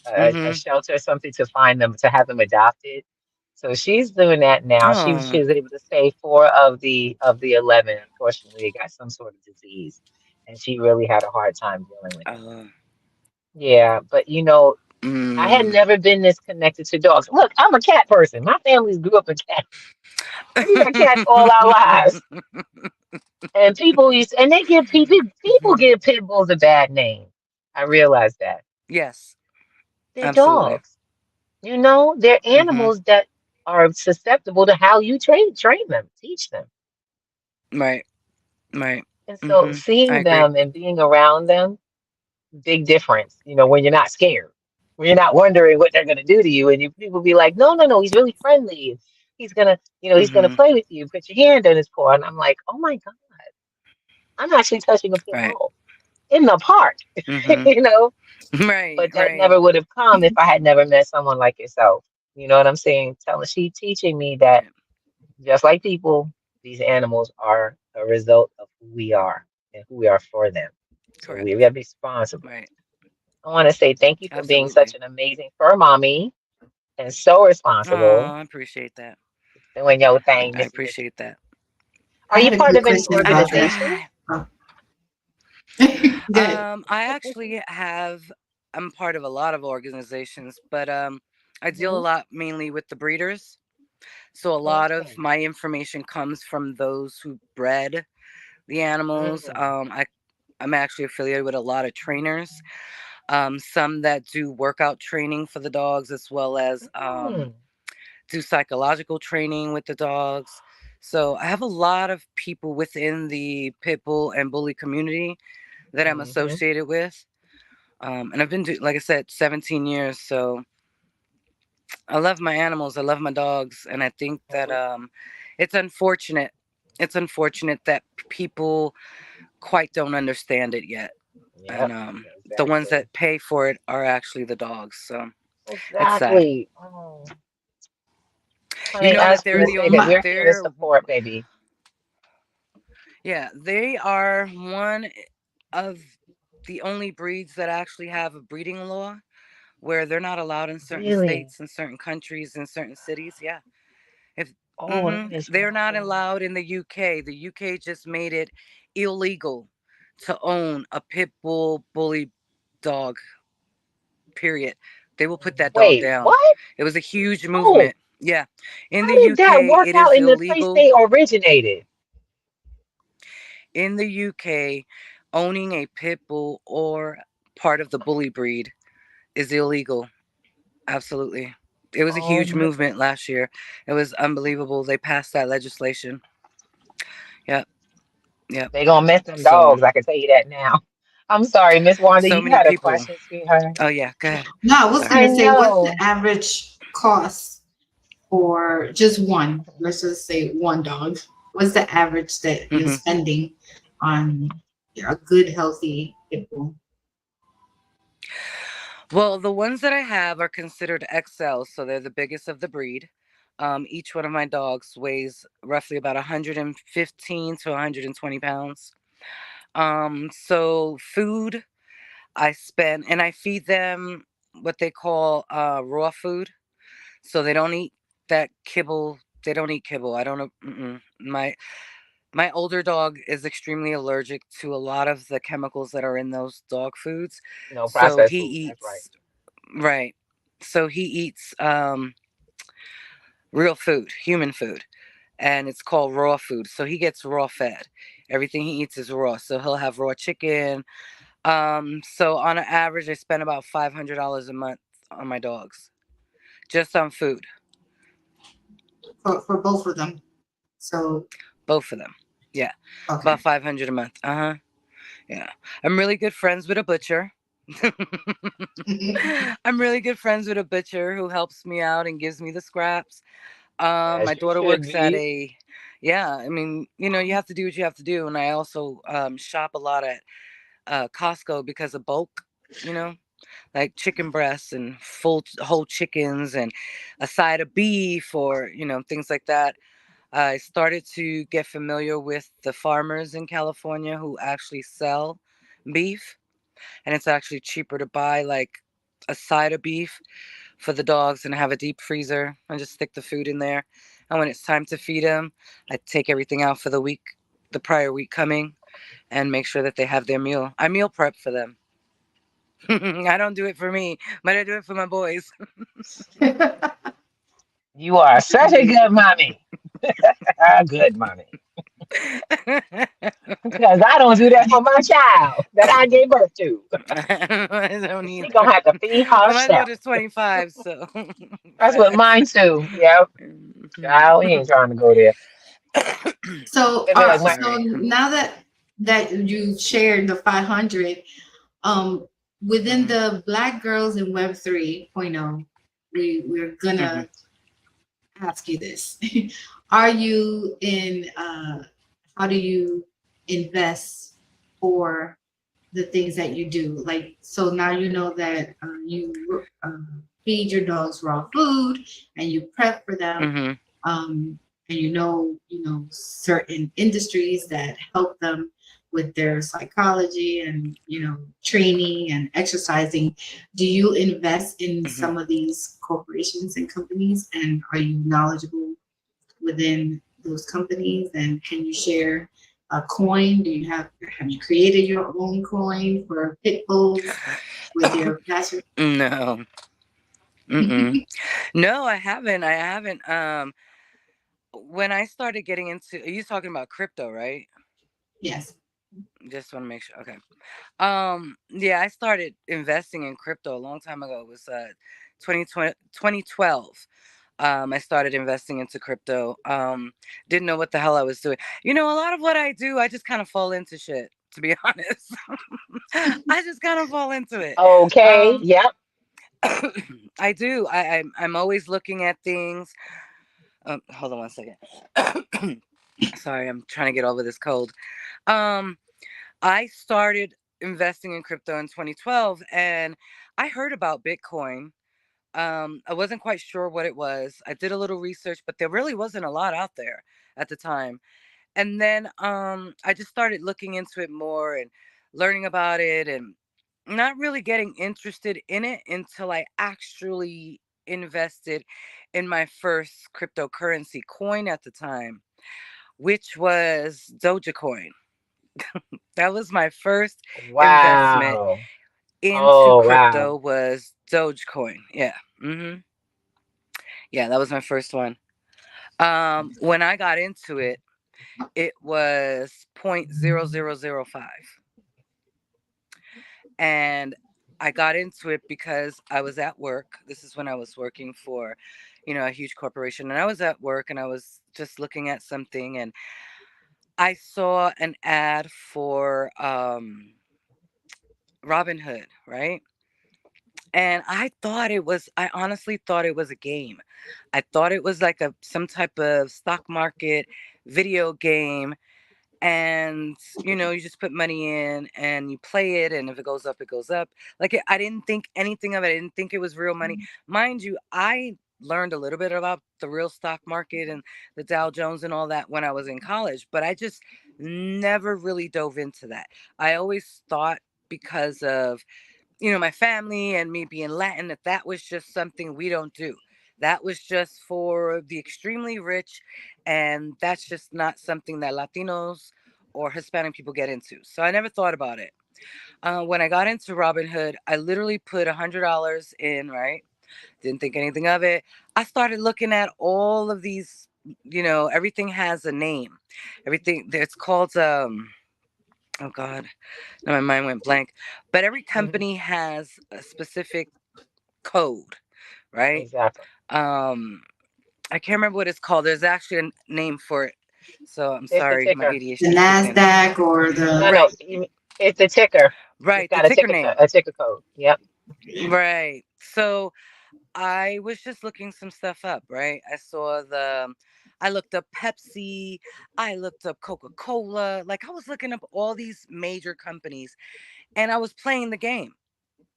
Mm-hmm. shelter or something to find them, to have them adopted. So she's doing that now. She Oh. was able to save 4 of the 11. Unfortunately, they got some sort of disease, and she really had a hard time dealing with them. Oh. Yeah, but I had Mm. never been this connected to dogs. Look, I'm a cat person. My family's grew up in cat. We've had cats all our lives. And and they give people give pit bulls a bad name. I realize that. Yes. They're Absolutely. dogs. They're Mm-hmm. animals that are susceptible to how you train them, teach them. Right. Right. And so Mm-hmm. I seeing agree. them and being around them, big difference, when you're not scared, when you're not wondering what they're gonna do to you, and people be like, no, no, no, he's really friendly. He's gonna Mm-hmm. play with you, put your hand on his paw. And I'm like, oh my God, I'm actually touching a pit Right. bull in the park, Mm-hmm. you know? Right. But that Right. never would have come if I had never met someone like yourself. You know what I'm saying? She teaching me that Right. just like people, these animals are a result of who we are and who we are for them. So we Correct. gotta be responsible. Right. I want to say thank you for being such Absolutely. an amazing fur mommy and so Oh, responsible. I appreciate that. Doing your thing, I Miss Rich. appreciate that. Are I you had a part quick of any question about that. organizations? Oh. Good. I actually have. I'm part of a lot of organizations, but I deal a Hmm. lot mainly with the breeders. So a lot of Okay. my information comes from those who bred the animals. Mm. I'm actually affiliated with a lot of trainers, some that do workout training for the dogs, as well as Mm. do psychological training with the dogs. So I have a lot of people within the pit bull and bully community that I'm Hmm. associated with. And I've been, like I said, 17 years. So I love my animals. I love my dogs. And I think that it's unfortunate. It's unfortunate that people quite don't understand it yet. And Yep. the ones Exactly. that pay for it are actually the dogs. So it's sad. Exactly. Oh, You honey, know I was that going they're to the say that only, My, we're here to support, baby. yeah, they are one of the only breeds that actually have a breeding law where they're not allowed in certain Really? states, in certain countries, in certain cities. Yeah. If Oh, that is they're not wonderful. allowed in the UK. The UK just made it illegal to own a pit bull bully dog. Period. They will put that dog Wait, down. what? It was a huge Oh, movement. Yeah. In how the did that UK, work it out is in the place illegal. they originated? In the UK, owning a pit bull or part of the bully breed is illegal. Absolutely. It was a Oh huge my movement God. last year. It was unbelievable. They passed that legislation. Yep. Yep. They gonna miss them So, dogs, I can tell you that now. I'm sorry, Miss Wanda, so you many had a people. question, sweetheart. Oh, yeah. Go ahead. no, I was Sorry. I gonna say, what's the know. average cost for just one? Let's just say one dog. What's the average that you're hmm spending on a good, healthy pit bull? Well, the ones that I have are considered XL, so they're the biggest of the breed. Each one of my dogs weighs roughly about 115 to 120 pounds. So food, I spend, and I feed them what they call raw food. So they don't eat that kibble. They don't eat kibble. I don't know. My older dog is extremely allergic to a lot of the chemicals that are in those dog foods. No So processed he food. That's right. eats, right. So he eats real food, human food, and it's called raw food. So he gets raw fed. Everything he eats is raw. So he'll have raw chicken. So on an average, I spend about $500 a month on my dogs, just on food, For both of them. So, both of them. Yeah, about okay. 500 a month. Yeah, I'm really good friends with a butcher. I'm really good friends with a butcher who helps me out and gives me the scraps. My As you daughter should works at be. a, yeah. I mean, you have to do what you have to do, and I also shop a lot at Costco because of bulk. You know, like chicken breasts and full whole chickens and a side of beef or things like that. I started to get familiar with the farmers in California who actually sell beef, and it's actually cheaper to buy like a side of beef for the dogs and have a deep freezer and just stick the food in there. And when it's time to feed them, I take everything out for the week, the prior week coming, and make sure that they have their meal. I meal prep for them. I don't do it for me, but I do it for my boys. You are such a good mommy. A good mommy. Because I don't do that for my child that I gave birth to. I don't She either. gonna have to feed Well, my herself. daughter's 25, so That's what facts. mine too. Yep. Mhm. Child, we ain't trying to go there. So, It'd be like my so Sorry. now that you shared the 500, um, within hmm the Black Girls in Web 3.0, we're hmm gonna ask you this: Are you in? How do you invest for the things that you do? Like, so now you know that you feed your dogs raw food and you prep for them, hmm and you know certain industries that help them with their psychology and training and exercising. Do you invest in hmm some of these corporations and companies, and are you knowledgeable within those companies? And can you share a coin? Do you have you created your own coin for pit bulls with your passion? No, Mm-mm. No, I haven't. I haven't. When I started getting into, are you talking about crypto, right? Yes. Just want to make sure. Okay. Yeah, I started investing in crypto a long time ago. It was 2012. I started investing into crypto. Didn't know what the hell I was doing. You know, a lot of what I do, I just kind of fall into shit, to be honest. I just kind of fall into it. Okay. Um, Yep. I do. I'm always looking at things. Hold on one second. Sorry, I'm trying to get over this cold. Um, I started investing in crypto in 2012, and I heard about Bitcoin. I wasn't quite sure what it was. I did a little research, but there really wasn't a lot out there at the time. And then I just started looking into it more and learning about it, and not really getting interested in it until I actually invested in my first cryptocurrency coin at the time, which was Dogecoin. That was my first investment Wow. into Oh, wow. crypto, was Dogecoin. Yeah. Yeah, that was my first one. When I got into it, it was 0.0005. And I got into it because I was at work. This is when I was working for, a huge corporation. And I was at work and I was just looking at something, and I saw an ad for Robinhood, right? And I honestly thought it was a game. I thought it was like some type of stock market video game, and you just put money in and you play it, and if it goes up, it goes up. Like, I didn't think anything of it. I didn't think it was real money. Mind you, I learned a little bit about the real stock market and the Dow Jones and all that when I was in college, but I just never really dove into that. I always thought, because of my family and me being Latin, that was just something we don't do. That was just for the extremely rich, and that's just not something that Latinos or Hispanic people get into. So I never thought about it. When I got into Robinhood, I literally put $100 in, right? Didn't think anything of it. I started looking at all of these, everything has a name. Everything, it's called, oh God, now my mind went blank. But every Mhm. company has a specific code, right? Exactly. Um, I can't remember what it's called. There's actually a name for it. So I'm It's the sorry, my ticker. The ADHD is kicking in. NASDAQ or No, the no, Right, it's the ticker. It's right, the got ticker name. a ticker code. Yep. Right. So I was just looking some stuff up, right? I looked up Pepsi, I looked up Coca-Cola. Like, I was looking up all these major companies, and I was playing the game.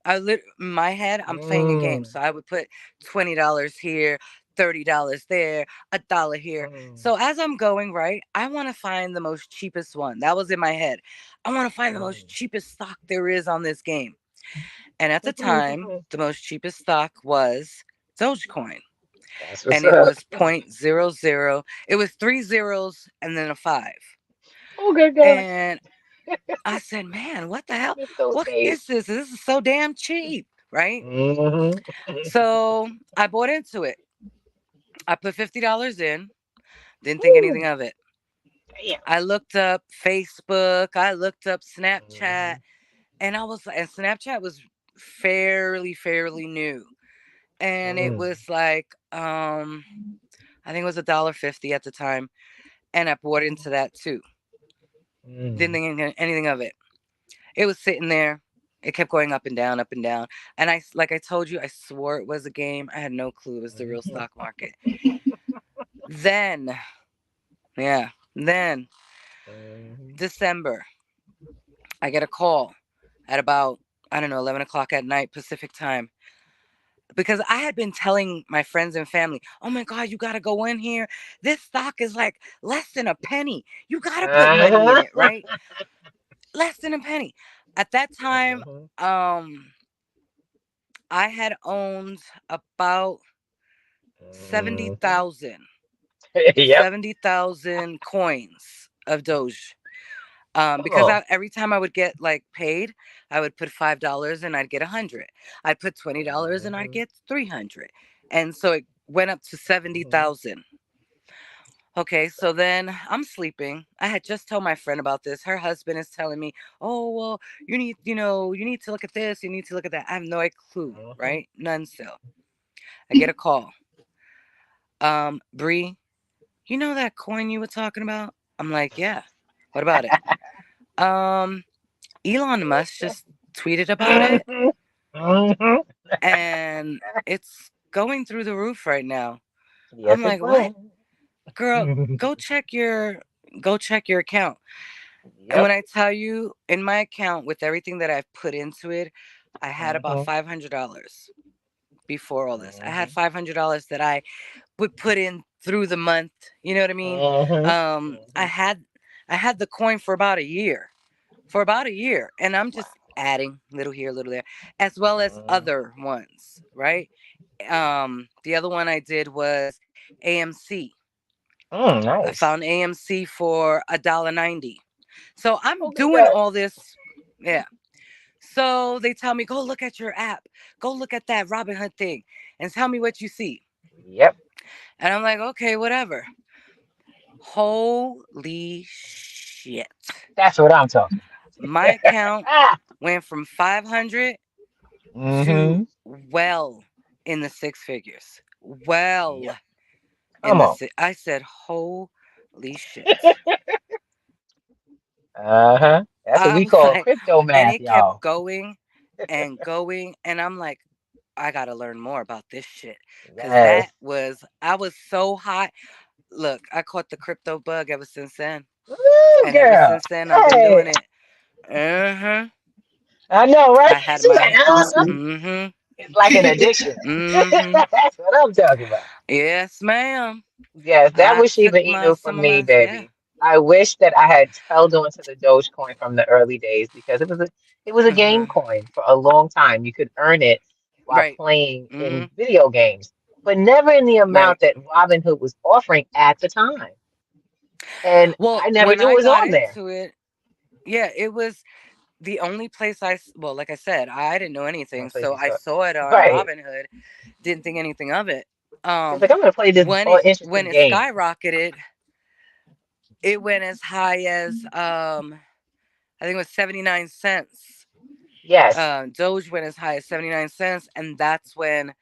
In my head, I'm playing a game. Mm, So I would put $20 here, $30 there, $1 here. mm, So as I'm going, right, I want to find the most cheapest one. That was in my head. I want to find the most mm. cheapest stock there is on this game. And at the time, the most cheapest stock was Dogecoin. That's what's And it up. was point zero zero. It was three zeros and then a five. Oh, good God. And I said, man, what the hell? Miss those What days. is this? This is so damn cheap, right? Hmm. So I bought into it. I put $50 in, didn't think anything Ooh, of it. damn. I looked up Facebook, I looked up Snapchat, Hmm. and and Snapchat was fairly new. And it Mm, was like, I think it was $1.50 at the time. And I bought into that too. Didn't mm, think anything of it. It was sitting there. It kept going up and down, up and down. And like I told you, I swore it was a game. I had no clue it was the real mhm, stock market. Then, yeah, then mhm. December, I get a call at about, I don't know, 11 o'clock at night, Pacific time. Because I had been telling my friends and family, oh my God, you got to go in here. This stock is like less than a penny. You got to put money in Uh-huh. it, right? Less than a penny. At that time, Mhm, um, I had owned about mhm. 70,000, Yep. 70,000 coins of Doge. Because Oh. every time I would get like paid, I would put $5 and I'd get 100. I'd put $20 and I'd Mhm, get 300, and so it went up to seventy mhm, thousand. Okay, so then I'm sleeping. I had just told my friend about this. Her husband is telling me, "Oh, well, you need to look at this. You need to look at that." I have no clue, mhm. right? None still. I get a call. Bree, you know that coin you were talking about? I'm like, yeah. What about it? Um, Elon Musk just tweeted about it, Mhm, mhm. and it's going through the roof right now. I'm Yes, it like, what? will. Girl, go check your account. And when Yep. I tell you, in my account with everything that I've put into it, I had about Mhm, $500 before all this. I had mhm, $500 that I would put in through the month. You know what I mean? mhm, Um, I mhm, had I had the coin for about a year. For about a year. And I'm just adding little here, little there, as well as mhm. other ones, right? The other one I did was AMC. I Nice. found AMC for $1.90. So I'm Look at doing that. all this. Yeah. So they tell me, go look at your app. Go look at that Robinhood thing and tell me what you see. Yep. And I'm like, okay, whatever. Holy shit. That's what I'm talking My about. account went from 500 to Mhm. well in the six figures. Well Yep. in Come the on. six. I said, holy shit. Uh-huh. That's what we I'm call like, crypto and math, it kept y'all. going and going. And I'm like, I got to learn more about this shit. Cause Yes. I was so hot. Look, I caught the crypto bug ever since then. Woo, And ever girl. since then, I've been Hey. doing it. Uh huh. I know, right? I had She's like, my, Awesome. mm hmm, it's like an addiction. mm hmm. That's what I'm talking about. Yes, ma'am. Yes, that I was took Shiba my, Inu for some of me, my, yeah, baby. I wish that I had held on to the Dogecoin from the early days because it was a uh game huh. coin for a long time. You could earn it while Right. playing Mm-hmm. in video games, but never in the Right. amount that Robinhood was offering at the time. And Well, I never when knew I it was got on there. into it, yeah, it was the only place well, like I said, I didn't know One anything, place so you I saw. saw it on Right. Robinhood, didn't think anything of it. She's Um, like, I'm gonna play this when interesting it game. skyrocketed, it went as high as I think it was 79 cents. Yes. Doge went as high as 79 cents, and that's when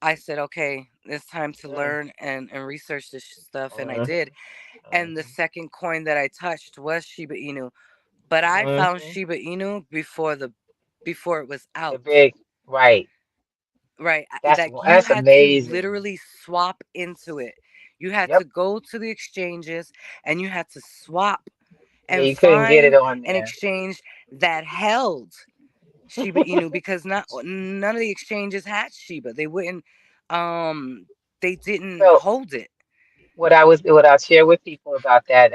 I said, okay, it's time to Mm, learn and research this stuff, and I mhm, did. And the mhm, second coin that I touched was Shiba Inu. But I found mhm. Shiba Inu before it was The out. big, right. Right. Like you That's had to amazing. literally swap into it. You had to Yep. go to the exchanges and you had to swap Yeah, and you couldn't get it find on an there. exchange that held Shiba Inu, because not none of the exchanges had Shiba. They wouldn't um they didn't So hold it. what I'll share with people about that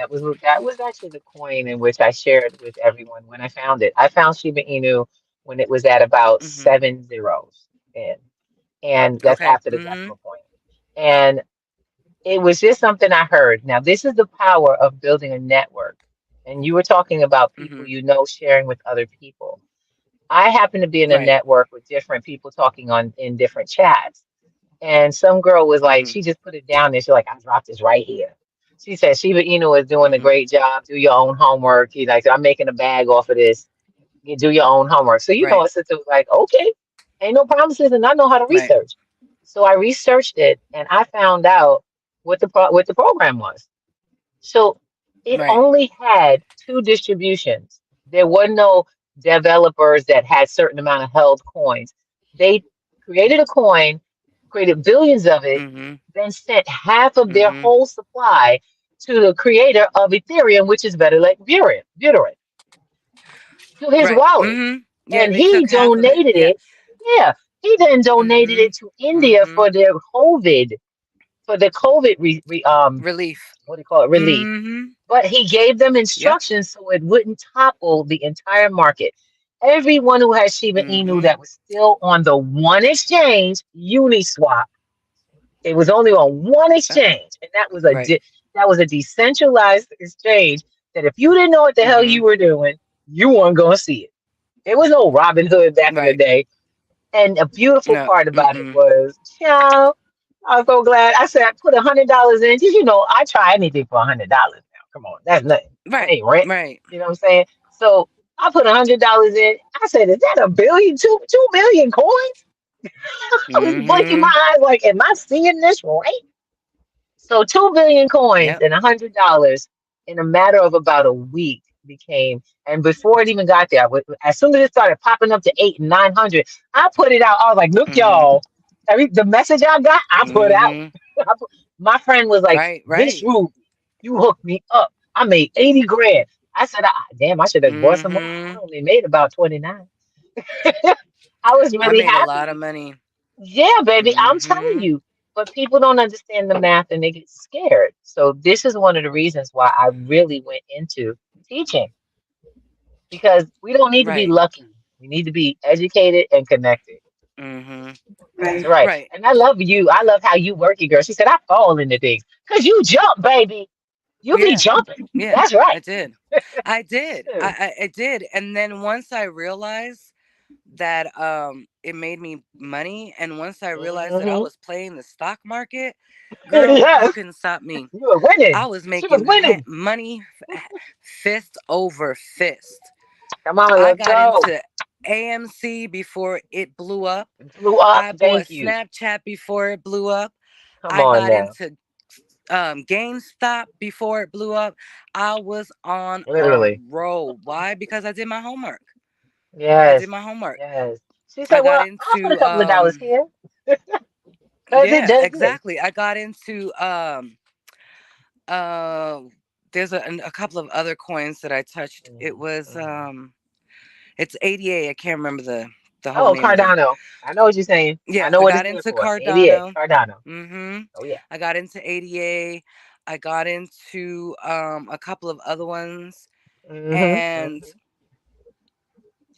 was actually the coin in which I shared with everyone when I found it. I found Shiba Inu when it was at about Mhm. 7 zeros in, and that's Okay. after the Mhm. decimal point. And it was just something I heard. Now, this is the power of building a network. And you were talking about people Mhm. you know sharing with other people. I happen to be in a Right. network with different people talking on in different chats. And some girl was like, Mhm. she just put it down there. She's like, I dropped this right here. She said, Shiba Inu is doing a Mhm. great job. Do your own homework. He's like, I'm making a bag off of this. You do your own homework. So, Right. a sister was like, okay, ain't no promises. And I know how to Right. research. So I researched it and I found out what the program was. So it Right. only had two distributions. There were no developers that had certain amount of held coins. They created a coin, created billions of it, Mhm. then sent half of their Mhm. whole supply to the creator of Ethereum, which is better like Buterin, to his Right. wallet. Mhm. Yeah, And they he took half of it. donated Yeah. it. Yeah, he then donated it Mhm. to India Mhm. for the COVID Relief. what do you call it, relief. Mhm. But he gave them Yep. instructions so it wouldn't topple the entire market. Everyone who had Shiba Inu Mhm. that was still on the one exchange, Uniswap, it was only on one Uh, exchange, and right. that was a decentralized exchange. that if you didn't know what the hell Mhm. you were doing, you weren't gonna see it. It was no Robin Hood back in the Right. day. And a beautiful No. part about it Mm-mm. was, child, I was so glad. I said I put $100 in. 'Cause, I try anything for $100 now. Come on, that's nothing. That Right. ain't rent. Right. You know what I'm saying? So I put $100 in. I said, is that a billion, 2 million coins? I was blinking Mhm. my eyes like, am I seeing this right? So 2 billion coins Yep. and $100 in a matter of about a week became, and before it even got there, as soon as it started popping up to 8 and 900, I put it out. I was like, look, Mhm. y'all, the message I got, I put out. Mhm. My friend was like, Right. Miss Right. Ruby, you hooked me up. I made 80 grand. I said, damn, I should have bought some more. I Mhm. only made about 29. I was I really made a lot of happy. money. Yeah, baby, I'm telling Mhm. you. But people don't understand the math and they get scared. So this is one of the reasons why I really went into teaching, because we don't need to be Right. lucky. We need to be educated and connected. Mhm. That's Right. right. Right. And I love you. I love how you work it, girl. She said, I fall into things. Because you jump, baby. You be Yeah. jumping. Yeah. That's I right. did. I did. Shoot. I did. And then once I realized that it made me money, and once I realized that I Hmm. was playing the stock market, girl, you Yes. couldn't stop me. You were I winning. was She was making winning. money fist over fist. Come on, I let's got go. into AMC before it blew up. It flew up. I bought Thank you. Snapchat before it blew up. Come I on got now. into GameStop before it blew up. I was on a Literally. roll. Why? Because I did my homework. I did Yes. my homework. Yes. She said, I got well, I'll put a into couple of dollars here because it yeah, does this. exactly. I got into uh there's a couple of other coins that I touched. It Mm, was mm. it's ADA. I can't remember the whole Oh, name of it. Cardano. I know what you're saying. I Yeah, know I what it got stands into for. ADA. Cardano. Cardano. Mhm. Oh, yeah. I got into ADA. I got into a couple of other ones, Mm-hmm. and Mm-hmm.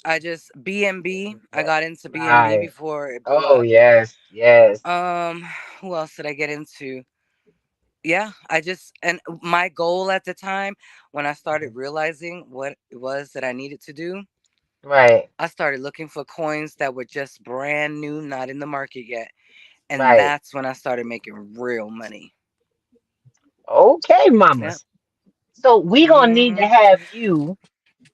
I just BNB. I Yes. got into BNB Right. before it blew Oh, up. yes. Yes. Um, who else did I get into? Yeah, I just, and my goal at the time when I started Mhm. realizing what it was that I needed to do, Right. I started looking for coins that were just brand new, not in the market yet. And Right. that's when I started making real money. Okay, Yep. mamas. So we gonna need to Mhm. have you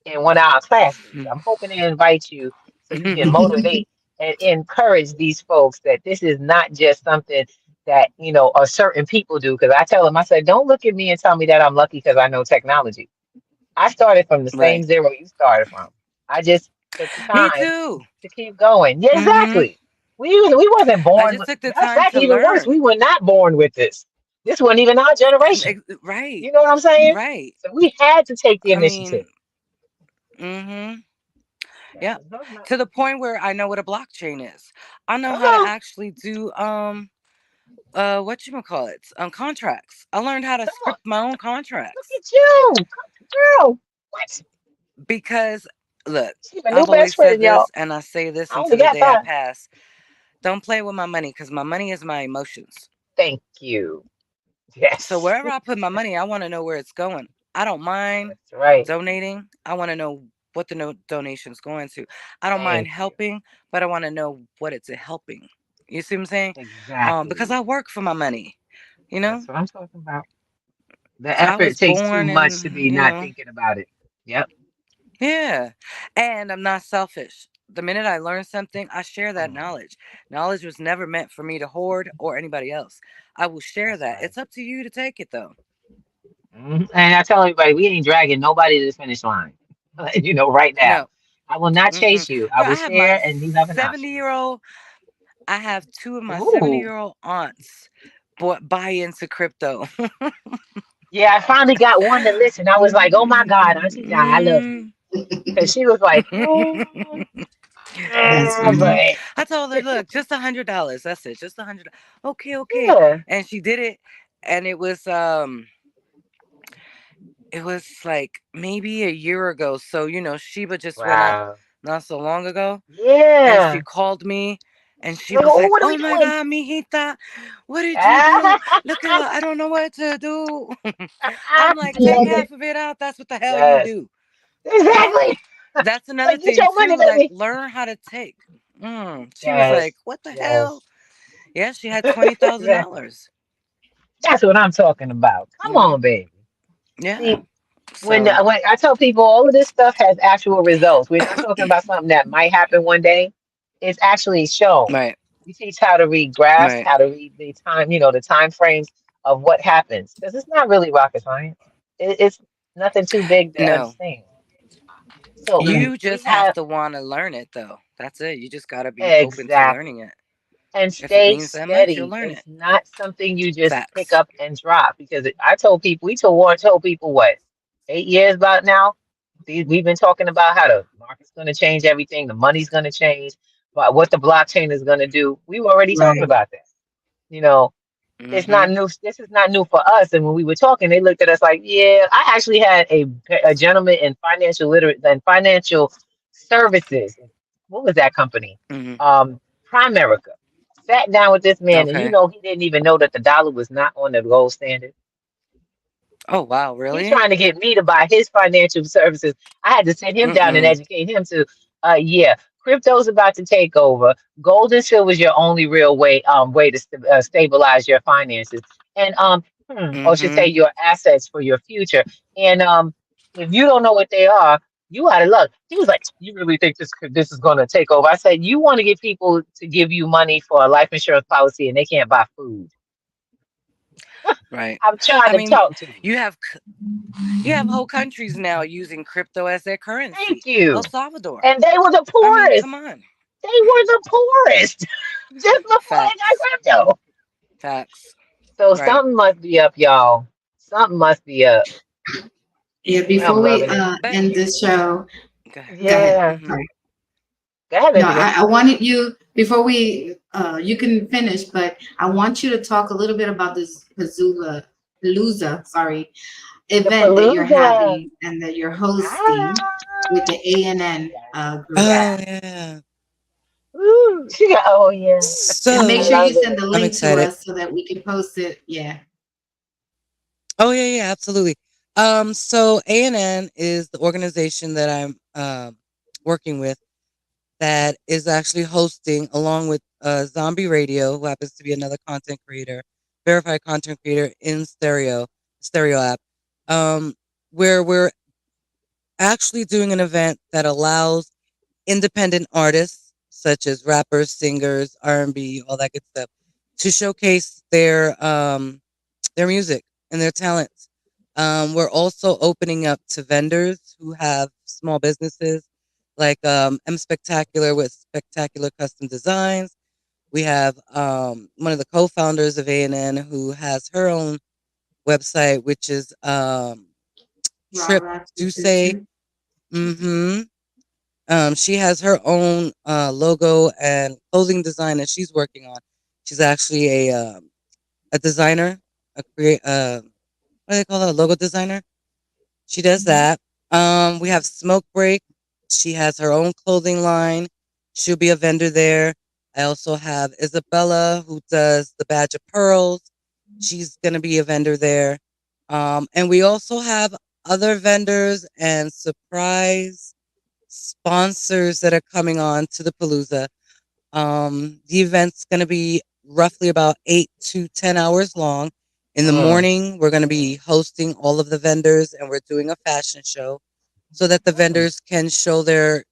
in one of our classes. I'm hoping to invite you so you can motivate and encourage these folks that this is not just something that, a certain people do. Because I tell them, I said, don't look at me and tell me that I'm lucky because I know technology. I started from the same Right. zero you started from. I just took the Me time too. to keep going. Yeah, Mhm. exactly. We wasn't I born just with, took the matter of time fact, to even worse, we learn. were not born with this. This wasn't even our generation. Right. You know what I'm saying? Right. So we had to take the I initiative. mean, mhm. That's Yeah. what's up, man. To the point where I know what a blockchain is. I know Come how to on, actually do what you call it, contracts. I learned how to come on. script my own Look contracts at you, girl. What? because look, She's my new I've best always said friend, y'all. this, and I say this I only until the got day I 5. pass. Don't play with my money because my money is my emotions. Thank you. So Yes, wherever I put my money, I want to know where it's going. I don't mind that's right. donating. I want to know what the donation's going to. I don't mind Thank you. helping, but I want to know what it's helping. You see what I'm saying? Because Exactly. I work for my money, you know? That's what I'm talking about. The So I effort was takes too born much to and, be not thinking about it. Yep. yeah. And I'm not selfish. The minute I learn something, I share that Mm, knowledge. Knowledge was never meant for me to hoard or anybody else. I will share that's that. right. It's up to you to take it though. And I tell everybody, we ain't dragging nobody to the finish line. Right now. No. I will not Mm-mm. chase you. I Girl, will I have my share, and you have an option. 70-year-old. I have two of my Ooh. 70-year-old aunts buy into crypto. Yeah, I finally got one to listen. I was like, oh my God, Auntie Di, I love you. Because she was like, That's Hmm. funny. but I told her, look, just $100. That's it, just 100. Okay, okay. yeah. And she did it, and it was like maybe a year ago. So Shiba just went up Wow. not so long ago, and she Yeah. called me, And she Like, was oh, like, what are we "Oh my doing? God, mijita, what did you do? Look at I don't know what to do." I'm like, I "Take love it. half of it out. That's what the hell you Yes, do." exactly. That's another Like, get thing your money, too. Like, baby. learn how to take. She was Yes, like, "What the hell?" yes. Yeah, she had $20,000. Exactly. That's what I'm talking about. Come Mm-hmm. on, baby. Yeah. See, when So when I tell people all of this stuff has actual results, we're not talking about something that might happen one day. It's actually shown. right, You teach how to read graphs, right. how to read the time, the time frames of what happens, because it's not really rocket science. It's nothing too big to No, understand. So Right. you we just have have to want to learn it, though. That's it. You just got to be open to learning exactly. it. And If it stay means that much, you'll steady. learn it. It's not something you just pick Facts. up and drop. Because I told people, told people what, 8 years about now. We've been talking about how the market's going to change everything, the money's going to change, but what the blockchain is going to do. We were already talking Right. about that. You know, it's Mm-hmm. not new. This is not new for us. And when we were talking, they looked at us like, yeah. I actually had a gentleman in financial services. What was that company? Mm-hmm. Primerica. Sat down with this man, and Okay. he didn't even know that the dollar was not on the gold standard. Oh wow, He's really? trying to get me to buy his financial services. I had to sit him down and Mm-mm. educate him to, yeah, crypto's about to take over. Gold and silver is your only real way to stabilize your finances, and or should say Mm-hmm. your assets for your future. And if you don't know what they are, you out of luck. He was like, "You really think this is going to take over?" I said, "You want to get people to give you money for a life insurance policy, and they can't buy food." Right. I'm trying I to mean, talk to you. you have you have whole countries now using crypto as their Thank currency. El you. Salvador. And they were the I mean, come poorest. on. They were the poorest just before they got Facts. crypto. Facts. So Right. something must be up, y'all. Something must be up. Yeah. I'm Before we loving it. But end this show, go ahead. go ahead. Yeah. Mm-hmm. Sorry. Go ahead, No, baby girl. I wanted you before we you can finish, but I want you to talk a little bit about this Palooza, sorry, The event that you're Palooza. having and that you're Ah. hosting with the ANN Yes. group. Oh Yes. yeah. Ooh. She got, oh, yeah. And I make So sure you love send it. the I'm link to excited. us so that we can post it. Yeah. Oh yeah, yeah, absolutely. So ANN is the organization that I'm working with that is actually hosting along with Zombie Radio, who happens to be another content creator, verified content creator in Stereo app, um, where we're actually doing an event that allows independent artists such as rappers, singers, R&B, all that good stuff, to showcase their music and their talents. We're also opening up to vendors who have small businesses like M Spectacular with Spectacular Custom Designs. We have one of the co-founders of A&N who has her own website, which is Raw Trip Rocks Duce. Nutrition. Mm-hmm. She has her own logo and clothing design that she's working on. She's actually a designer, a create what do they call it? A logo designer. She does Mhm. that. We have Smoke Break. She has her own clothing line. She'll be a vendor there. I also have Isabella who does the Badge of Pearls. She's gonna be a vendor there. And we also have other vendors and surprise sponsors that are coming on to the Palooza. The event's going to be roughly about 8 to 10 hours long. In the Mm. morning, we're going to be hosting all of the vendors and we're doing a fashion show so that the Mm. vendors can show their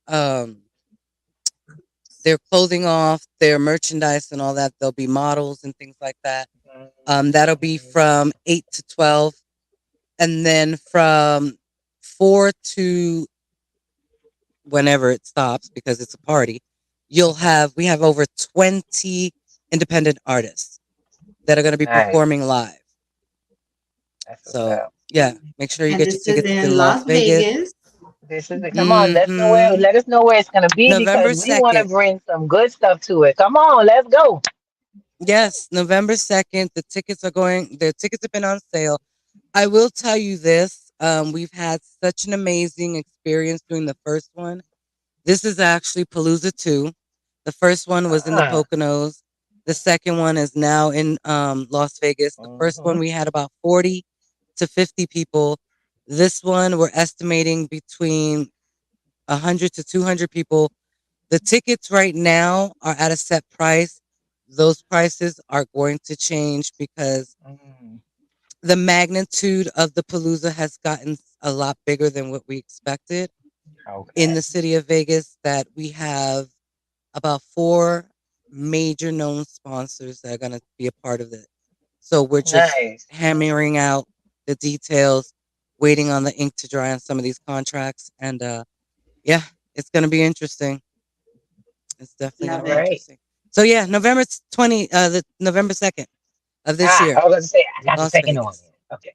clothing off, their merchandise and all that. There'll be models and things like that. That'll be from 8 to 12. And then from 4 to whenever it stops because it's a party, we have over 20 independent artists that are going to be Nice. performing live. That's what's So up. yeah, make sure you And get your this is tickets. It's in in Las Las Vegas. Vegas. This is it. Come on, Hmm let us know where it's gonna be because November we want to 2nd. bring some good stuff to it. Come on, let's go. Yes, November 2nd. The tickets have been on sale. I will tell you this. We've had such an amazing experience doing the first one. This is actually Palooza 2. The first one was in the Uh, Poconos. The second one is now in Las Vegas. The first one mhm, we had about 40 to 50 people. This one we're estimating between 100 to 200 people. The tickets right now are at a set price. Those prices are going to change because mm, the magnitude of the palooza has gotten a lot bigger than what we expected in okay. the city of Vegas. That we have about four major known sponsors that are going to be a part of it. So we're just Nice. hammering out the details, waiting on the ink to dry on some of these contracts, and yeah, it's going to be interesting. It's definitely going All to be Love it. right. interesting. So yeah, November 20, the November 2nd of this Ah, year, I was going to say, I got the Las second on Vegas. it. Okay.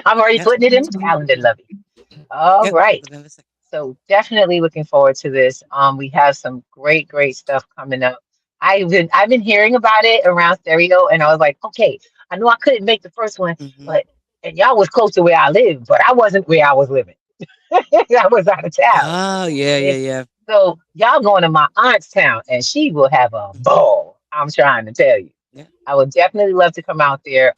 I'm already Yep, putting it in the calendar, lovey. All yep, right. November 2nd. So definitely looking forward to this. We have some great stuff coming up. I've been hearing about it around stereo, and I was like, okay, I know I couldn't make the first one, Hmm. but and y'all was close to where I live, but I wasn't where I was living. I was out of town. Oh yeah, yeah, And yeah. so y'all going to my aunt's town, and she will have a Hmm. ball. I'm trying to tell you. Yeah. I would definitely love to come out there.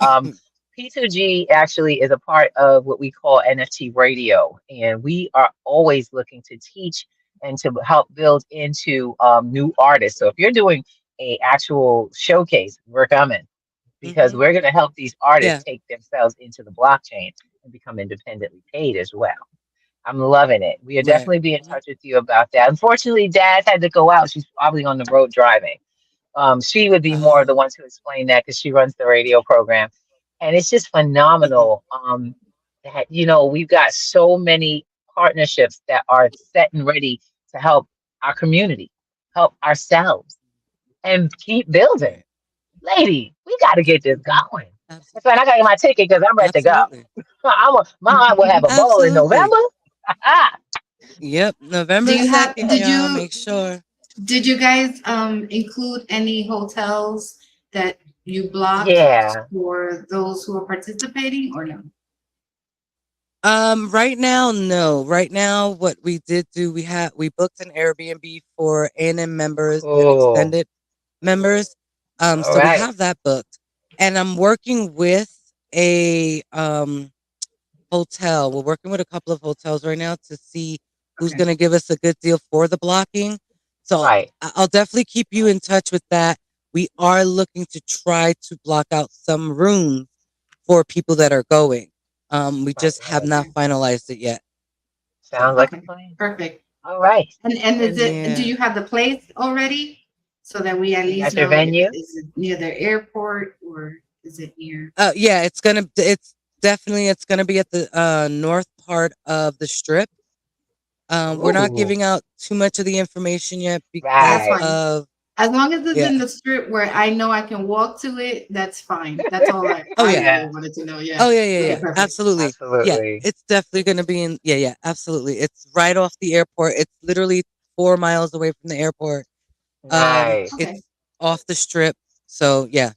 P2G actually is a part of what we call NFT radio, and we are always looking to teach and to help build into new artists. So if you're doing a actual showcase, we're coming because Hmm. we're going to help these Yeah. artists take themselves into the blockchain and become independently paid as well. I'm loving it. We'll Right. definitely be in Hmm. touch with you about that. Unfortunately, Dad had to go out. She's probably on the road driving. She would be more of the Oh. one to explain that because she runs the radio program. And it's just Hmm. phenomenal that, we've got so many partnerships that are set and ready to help our community, help ourselves, and keep building. Right. Lady, we got to get this Hmm. going. That's Absolutely. right. I got to get my ticket because I'm ready to go. Absolutely. My aunt will have a ball in Absolutely. November. Yep. Do November you have, 2nd, did y'all. you, Make sure. did you guys include any hotels that you blocked Yeah, for those who are participating or no? Right now, no. Right now, what we did do, we booked an Airbnb for A&M members and cool. extended members. All So we right. have that booked, and I'm working with a hotel. We're working with a couple of hotels right now to see who's Okay. going to give us a good deal for the blocking. So Right. I'll definitely keep you in touch with that. We are looking to try to block out some rooms for people that are going. We Right. just have Right. not Okay. finalized it yet. Sounds So like a Okay. plan. Perfect. All right. And is And it, do yeah. you have the place already? So that we at you least got your know, venue? is it near the airport or is it near? Yeah, it's gonna be at the north part of the strip. We're not Ooh. giving out too much of the information yet That's because Right. fine. of As long as it's in yeah. the strip where I know I can walk to it, that's fine. That's all Oh I yeah. really Yeah. wanted to know. Yeah. Oh yeah, yeah, Okay, yeah. perfect. Absolutely. Yeah, Absolutely. it's definitely gonna be in. Yeah, yeah. Absolutely. It's right off the airport. It's literally 4 miles away from the airport. Nice. Okay. It's off the strip. So yeah,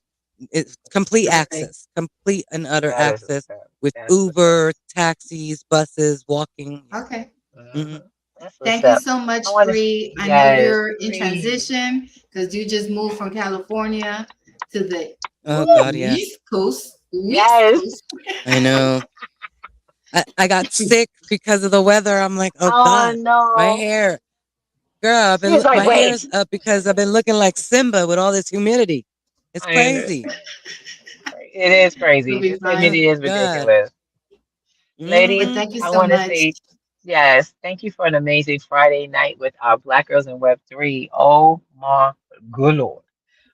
it's complete Perfect. access, complete and utter That is access what's up. with That's what's up. Uber, taxis, buses, walking. Yeah. Okay. Hmm. That's what's Thank you up. so I much, want to, Bree. I know yes, you're in free. transition because you just moved from California to the Oh Woo. God, yeah. East Coast. East Yes. Coast. I know. I got sick because of the weather. I'm like, oh Oh God, my no. hair, girl. She's like, My hair is wait. up because I've been looking like Simba with all this humidity. It's I know. crazy. It is You'll crazy. be This fine. Oh humidity is God. ridiculous. Ladies, But Hmm. thank you I so want to much. say yes, thank you for an amazing Friday night with our Black Girls in Web 3. Oh my good Lord.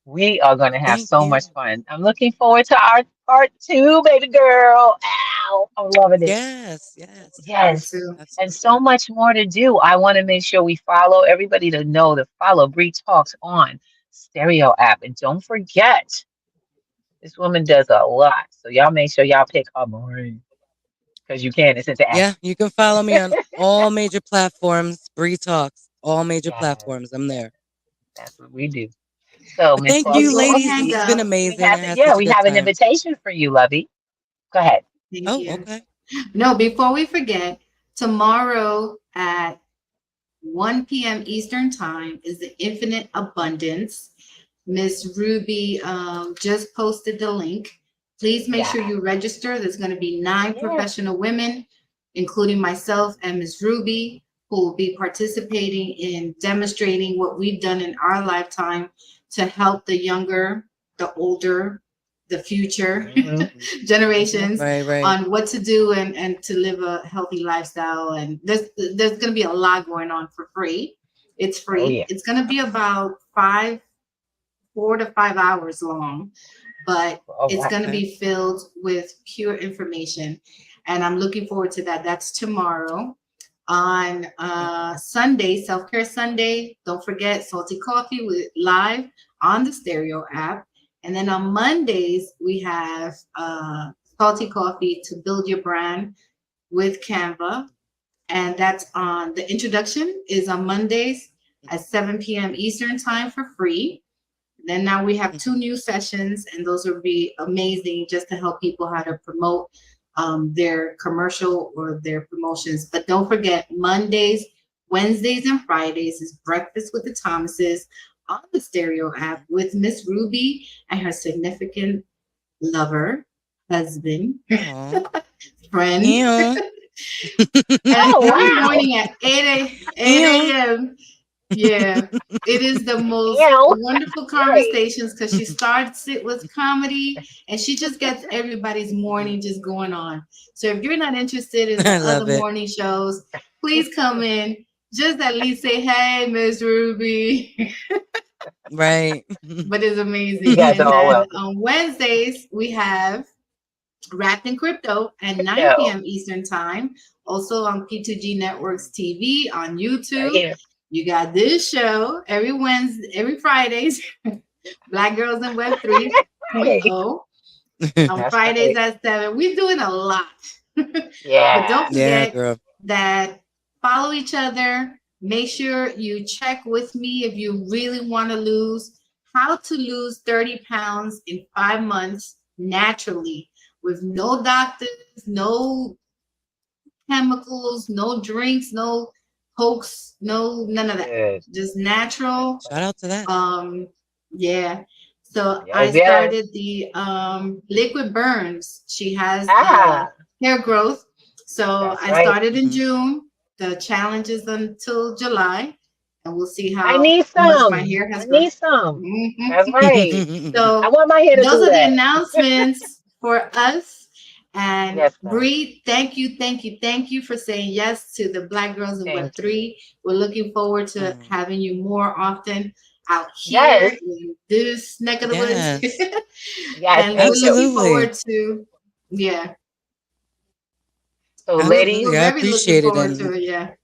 We are going to have Thank so you. much fun. I'm looking forward to our part two, baby girl. Ow, I'm loving it. Yes. Yes. Me Yes, too. and so Absolutely. much more to do. I want to make sure we follow everybody to know to follow Bree Talks on Stereo app. And don't forget, this woman does a lot. So y'all make sure y'all pick her brain because you can. It's Yeah, interactive. you can follow me on all major platforms. Bree Talks, all major Yes, platforms. I'm there. that's what we do. So, But Miss thank And you, Bossy, before we ladies. hang It's been up, amazing. I had such a we good have an time. invitation for you, Lovey. Go ahead. thank Oh, you. okay. No, before we forget, tomorrow at 1 p.m. Eastern Time is the Infinite Abundance. Miss Ruby just posted the link. Please make sure Yeah. you register. There's going to be 9 Yeah. professional women, including myself and Miss Ruby, who will be participating in demonstrating what we've done in our lifetime to help the younger, the older, the future generations Right. on what to do and to live a healthy lifestyle. And there's going to be a lot going on for free. It's Oh free. yeah. It's going to be about 4 to 5 hours long, but All it's right. going to Okay. be filled with pure information. And I'm looking forward to that. That's tomorrow. On Sunday, Self-Care Sunday, don't forget Salty Coffee with live on the Stereo app. And then on Mondays, we have Salty Coffee to build your brand with Canva. And that's on the introduction is on Mondays at 7 p.m. Eastern Time for free. Then now we have 2 new sessions, and those will be amazing just to help people how to promote their commercial or their promotions. But don't forget, Mondays, Wednesdays, and Fridays is Breakfast with the Thomases on the Stereo app with Miss Ruby and her significant lover, husband, Aw. friend. Ew. And Oh every wow. morning at 8 Ew. a.m. Yeah, it is the most Ew. wonderful Right. conversations because she starts it with comedy and she just gets everybody's morning just going on. So if you're not interested in the I other love it. morning shows, please come in. Just at least say, hey, Miss Ruby. Right. But it's You amazing. guys are And all then welcome. on Wednesdays, we have Wrapped in Crypto at 9 Crypto. p.m. Eastern Time. Also on P2G Networks TV on Right YouTube. here. You got this show every Wednesday, every Fridays, Black Girls in Web 3.0. Right. On That's Fridays right. at 7. We're doing a lot. But don't Yeah. Yeah, forget girl. that follow each other. Make sure you check with me if you really want to lose. How to lose 30 pounds in 5 months naturally with no doctors, no chemicals, no drinks, no hoax, no none of that. Good. Just That's natural. Shout out to that. Um, yeah. So I yes, yes. started the Liquid Burns. She has Ah, hair growth. So that's I right. started in Mhm. June. The challenge is until July, and we'll see I how need much my some. hair has I grown. need some. That's Mhm. right. I So want my hair to those do are the that. announcements for us. And Yes, ma'am. Bree, thank you for saying yes to the Black Girls in Thank you. Web3. We're looking forward to Mm. having you more often out here Yes. in this neck of the woods. Yes. Yes, And we're thank you. looking Absolutely. forward to, yeah, So, Absolutely. we're I ladies, very looking appreciate it. forward to And it. Yeah.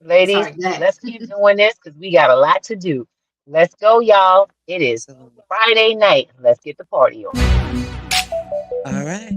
ladies, Sorry, that. let's keep doing this because we got a lot to do. Let's go, y'all. It is absolutely. Friday night. Let's get the party on. All right.